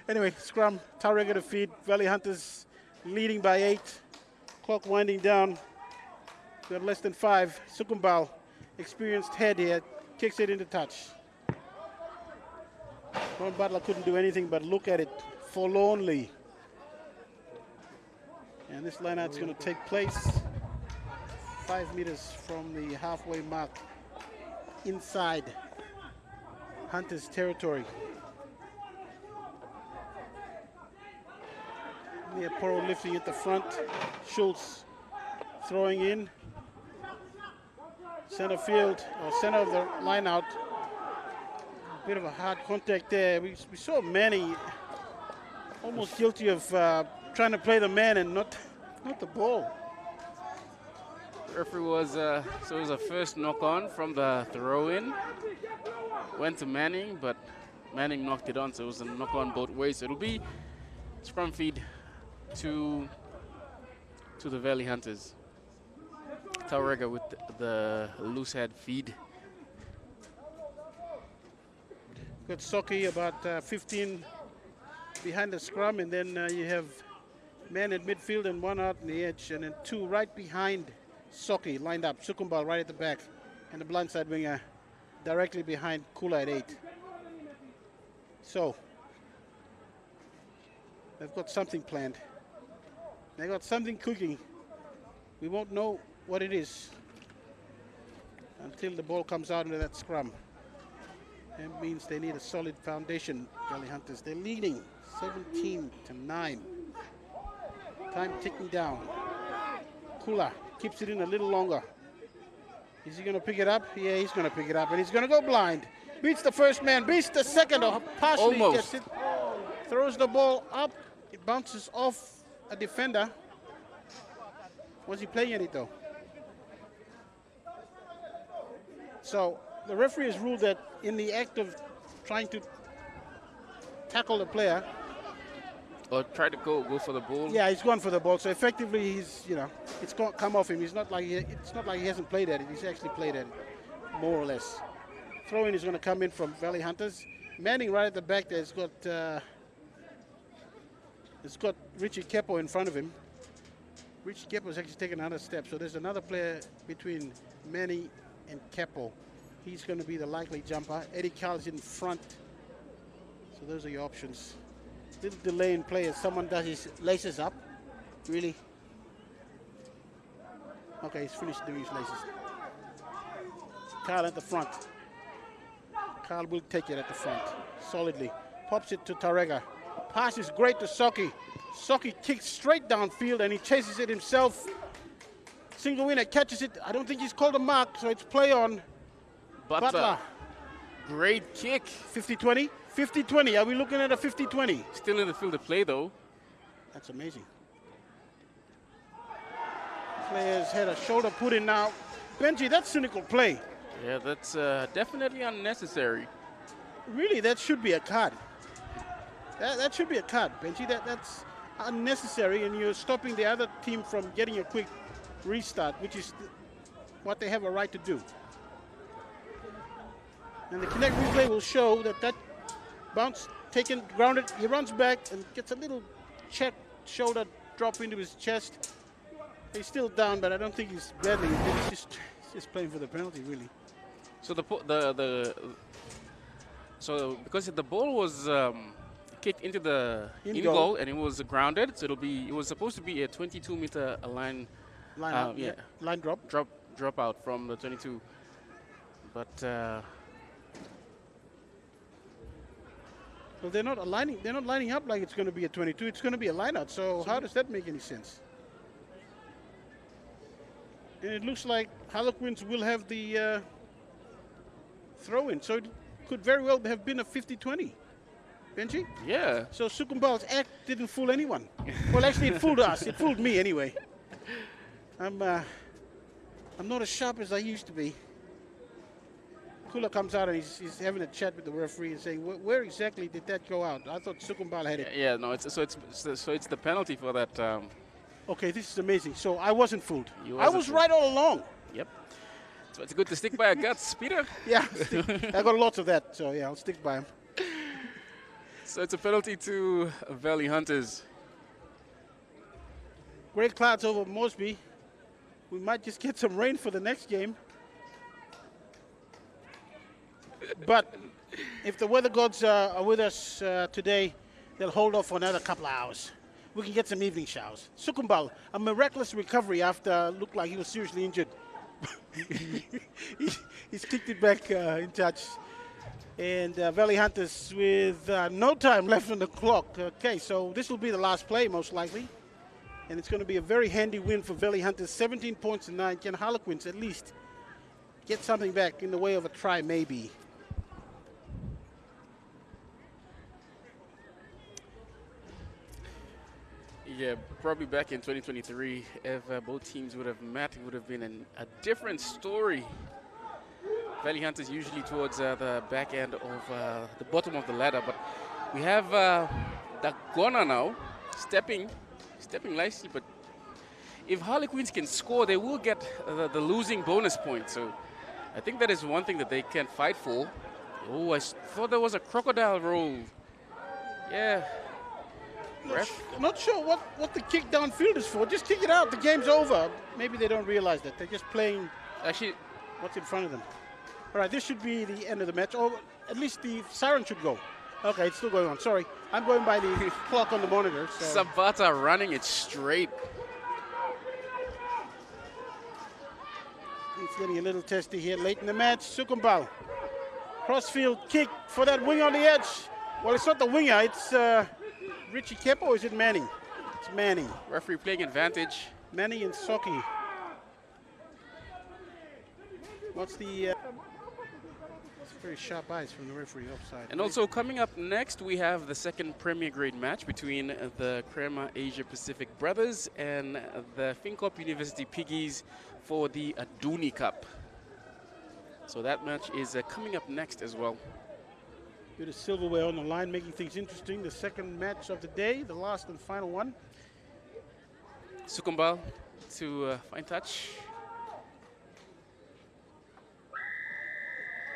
anyway, scrum, Tauranga to feed, Valley Hunters leading by 8. Clock winding down. Got less than 5. Sukumbal, experienced head here, kicks it into touch. Ron Butler couldn't do anything but look at it forlornly. And this lineout's going to take place 5 meters from the halfway mark inside Hunter's territory. Neaporo lifting at the front. Schultz throwing in. Center field, or center of the line out. Bit of a hard contact there. We saw Manny almost guilty of trying to play the man and not the ball. Referee was, so it was a first knock on from the throw in. Went to Manning, but Manning knocked it on, so it was a knock on both ways. So it'll be scrum feed to the Valley Hunters. Tauranga with the loose head feed. Got Soki about 15 behind the scrum, and then you have man at midfield and 1 out on the edge, and then 2 right behind Soki lined up. Sukumbal right at the back, and the blindside winger directly behind Kula at 8. So they've got something planned. They got something cooking. We won't know what it is until the ball comes out into that scrum. That means they need a solid foundation, Valley Hunters. They're leading 17-9. Time ticking down. Kula keeps it in a little longer. Is he going to pick it up? Yeah, he's going to pick it up, and he's going to go blind. Beats the first man, beats the second, or partially Almost. gets it. Throws the ball up. It bounces off a defender. Was he playing at it though? So the referee has ruled that in the act of trying to tackle the player, Or try to go for the ball. yeah, he's gone for the ball. So effectively, he's it's come off him. It's not like he hasn't played at it. He's actually played at it, more or less. Throw-in is going to come in from Valley Hunters. Manning right at the back there has got Richie Kepo in front of him. Richie Kepo has actually taken another step. So there's another player between Manny and Kepo. He's going to be the likely jumper. Eddie Carl is in front. So those are your options. Little delay in play as someone does his laces up. Really? Okay, he's finished doing his laces. Carl at the front. Carl will take it at the front solidly. Pops it to Tarega. Pass is great to Soki. Soki kicks straight downfield and he chases it himself. Single winner catches it. I don't think he's called a mark, so it's play on Butler. Great kick. 50-20? 50-20. Are we looking at a 50-20? Still in the field of play, though. That's amazing. Players had a shoulder put in now. Benji, that's cynical play. Yeah, that's definitely unnecessary. Really, that should be a card. That should be a card, Benji. That's unnecessary, and you're stopping the other team from getting a quick restart, which is what they have a right to do. And the Connect replay will show that bounce taken, grounded, he runs back and gets a little check shoulder drop into his chest. He's still down, but I don't think he's badly. He's just playing for the penalty, really. So so because the ball was kicked into the in goal and it was grounded, so it was supposed to be a 22-meter line line drop out from the 22, but well, they're not lining up like it's going to be a 22. It's going to be a line out. So how does that make any sense? And it looks like Harlequins will have the throw-in. So it could very well have been a 50-20. Benji? Yeah. So Sukumbal's act didn't fool anyone. Well, actually, it fooled us. It fooled me anyway. I'm not as sharp as I used to be. Kula comes out and he's having a chat with the referee and saying, where exactly did that go out? I thought Sukumbal had it. Yeah, no, it's the penalty for that. Okay, this is amazing. So I wasn't fooled. I was fooled. right all along. Yep. So it's good to stick by our guts, Peter. Yeah, I got lots of that. So yeah, I'll stick by him. So it's a penalty to Valley Hunters. Great clouds over Mosby. We might just get some rain for the next game. But if the weather gods are with us today, they'll hold off for another couple of hours. We can get some evening showers. Sukumbal, a miraculous recovery after looked like he was seriously injured. He's kicked it back in touch. And Valley Hunters with no time left on the clock. Okay, so this will be the last play most likely. And it's going to be a very handy win for Valley Hunters. 17 points to 9. Can Harlequins at least get something back in the way of a try maybe? Yeah, probably back in 2023, if both teams would have met, it would have been a different story. Valley Hunters usually towards the back end of the bottom of the ladder, but we have Dagona now stepping nicely, but if Harlequins can score, they will get the losing bonus point. So I think that is one thing that they can fight for. Oh, I thought there was a crocodile roll. Yeah. Not sure what the kick downfield is for. Just kick it out. The game's over. Maybe they don't realize that. They're just playing actually what's in front of them. All right, this should be the end of the match. Or at least the siren should go. Okay, it's still going on. Sorry. I'm going by the clock on the monitor. So. Sabata running it straight. It's getting a little testy here late in the match. Sukumbal. Crossfield kick for that wing on the edge. Well, it's not the winger. It's Richie Kepo, or is it Manning? It's Manning. Referee playing advantage. Manning and Soki. What's the... it's very sharp eyes from the referee offside. And also coming up next, we have the second Premier Grade match between the Crema Asia Pacific Brothers and the Fincop University Piggies for the Aduni Cup. So that match is coming up next as well. Bit of silverware on the line, making things interesting. The second match of the day, the last and final one. Sukumbal to fine touch.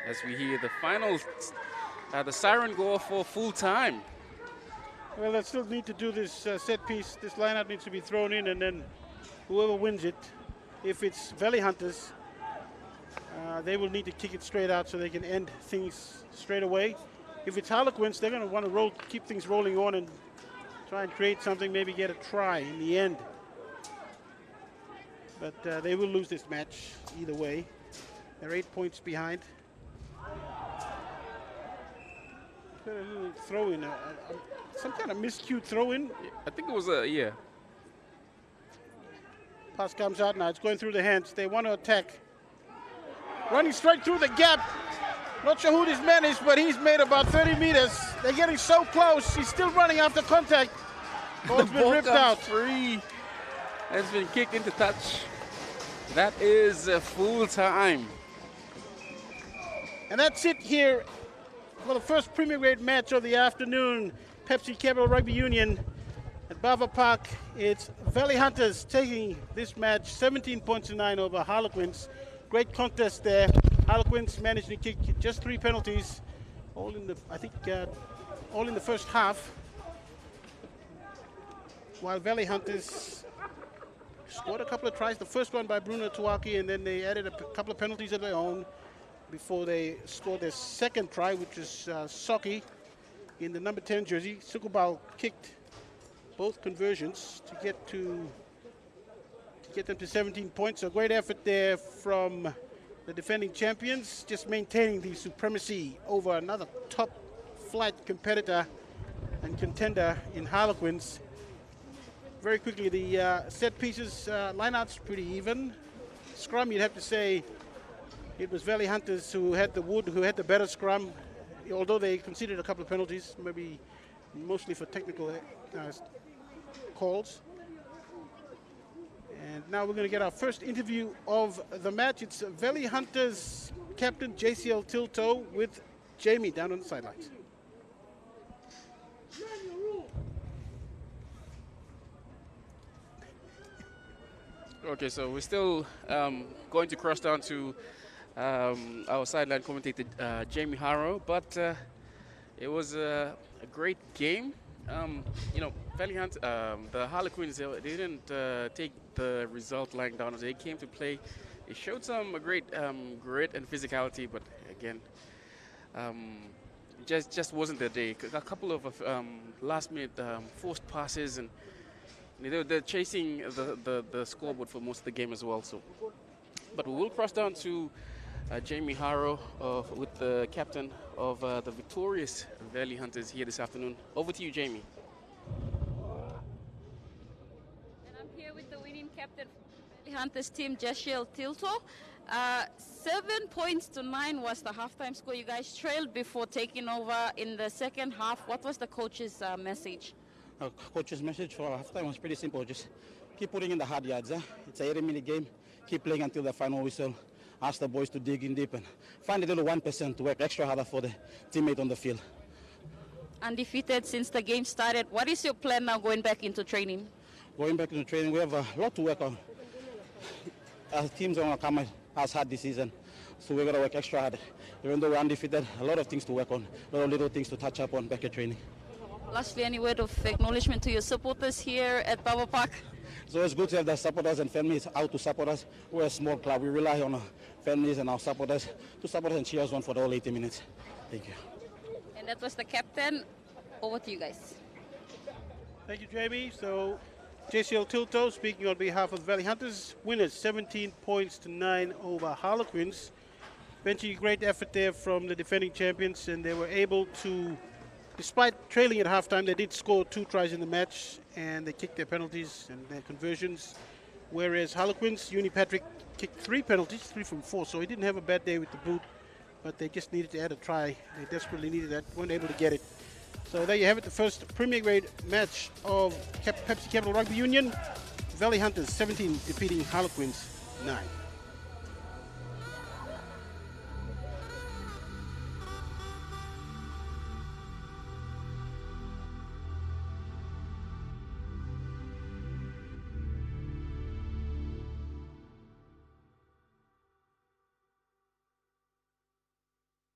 As we hear the final, the siren go off for full time. Well, they still need to do this set piece. This lineup needs to be thrown in, and then whoever wins it, if it's Valley Hunters, They will need to kick it straight out so they can end things straight away. If it's Harlequins, they're going to want to keep things rolling on and try and create something, maybe get a try in the end. But they will lose this match either way. They're 8 points behind. Got a little throw in, some kind of miscued throw in. I think it was a, yeah. Pass comes out now, it's going through the hands. They want to attack. Running straight through the gap. Not sure who this man is, but he's made about 30 meters. They're getting so close. He's still running after contact. Ball's been ripped out. Free. Has been kicked into touch. That is full time. And that's it here for the first Premier Grade match of the afternoon. Pepsi Capital Rugby Union at Bava Park. It's Valley Hunters taking this match 17 points to 9 over Harlequins. Great contest there. Harlequins managed to kick just 3 penalties, all in the, I think, all in the first half. While Valley Hunters scored a couple of tries. The first one by Bruno Tuaki, and then they added a couple of penalties of their own before they scored their second try, which is Soki in the number 10 jersey. Sukubal kicked both conversions to get them to 17 points. So great effort there from the defending champions, just maintaining the supremacy over another top flight competitor and contender in Harlequins. Very quickly, the set pieces lineouts pretty even. Scrum, you'd have to say it was Valley Hunters who had the better scrum, although they conceded a couple of penalties, maybe mostly for technical calls. And now we're going to get our first interview of the match. It's Valley Hunters captain JCL Tilto with Jamie down on the sidelines. Okay, so we're still going to cross down to our sideline commentator, Jamie Harrow, but it was a great game. You know, Valley Hunt, the Harlequins, they didn't take the result lying down. They came to play. They showed some great grit and physicality, but again, just wasn't their day. A couple of last-minute forced passes, and they're chasing the scoreboard for most of the game as well. So, but we will cross down to Jamie Harrow with the captain of the victorious Valley Hunters here this afternoon. Over to you, Jamie. And I'm here with the winning captain of the Valley Hunters team, JCL Tilto. 7 points to 9 was the halftime score. You guys trailed before taking over in the second half. What was the coach's message? Coach's message for halftime was pretty simple. Just keep putting in the hard yards. It's a 80-minute game. Keep playing until the final whistle. Ask the boys to dig in deep and find a little 1% to work extra harder for the teammate on the field. Undefeated since the game started. What is your plan now going back into training? Going back into training, we have a lot to work on. Our teams are going to come as hard this season, so we're going to work extra hard. Even though we're undefeated, a lot of things to work on, a lot of little things to touch up on back at training. Lastly, any word of acknowledgement to your supporters here at Bava Park? So it's good to have the supporters and families out to support us. We're a small club. We rely on our families and our supporters to support us and cheer us on for the whole 80 minutes. Thank you. And that was the captain. Over to you guys. Thank you, Jamie. So JCL Tilto speaking on behalf of the Valley Hunters. Winners 17 points to 9 over Harlequins. Eventually, great effort there from the defending champions, and they were able to, despite trailing at halftime, they did score 2 tries in the match, and they kicked their penalties and their conversions. Whereas Harlequins, Uni Patrick kicked 3 penalties, 3 from 4, so he didn't have a bad day with the boot, but they just needed to add a try. They desperately needed that, weren't able to get it. So there you have it, the first Premier Grade match of Pepsi Capital Rugby Union. Valley Hunters 17 defeating Harlequins 9.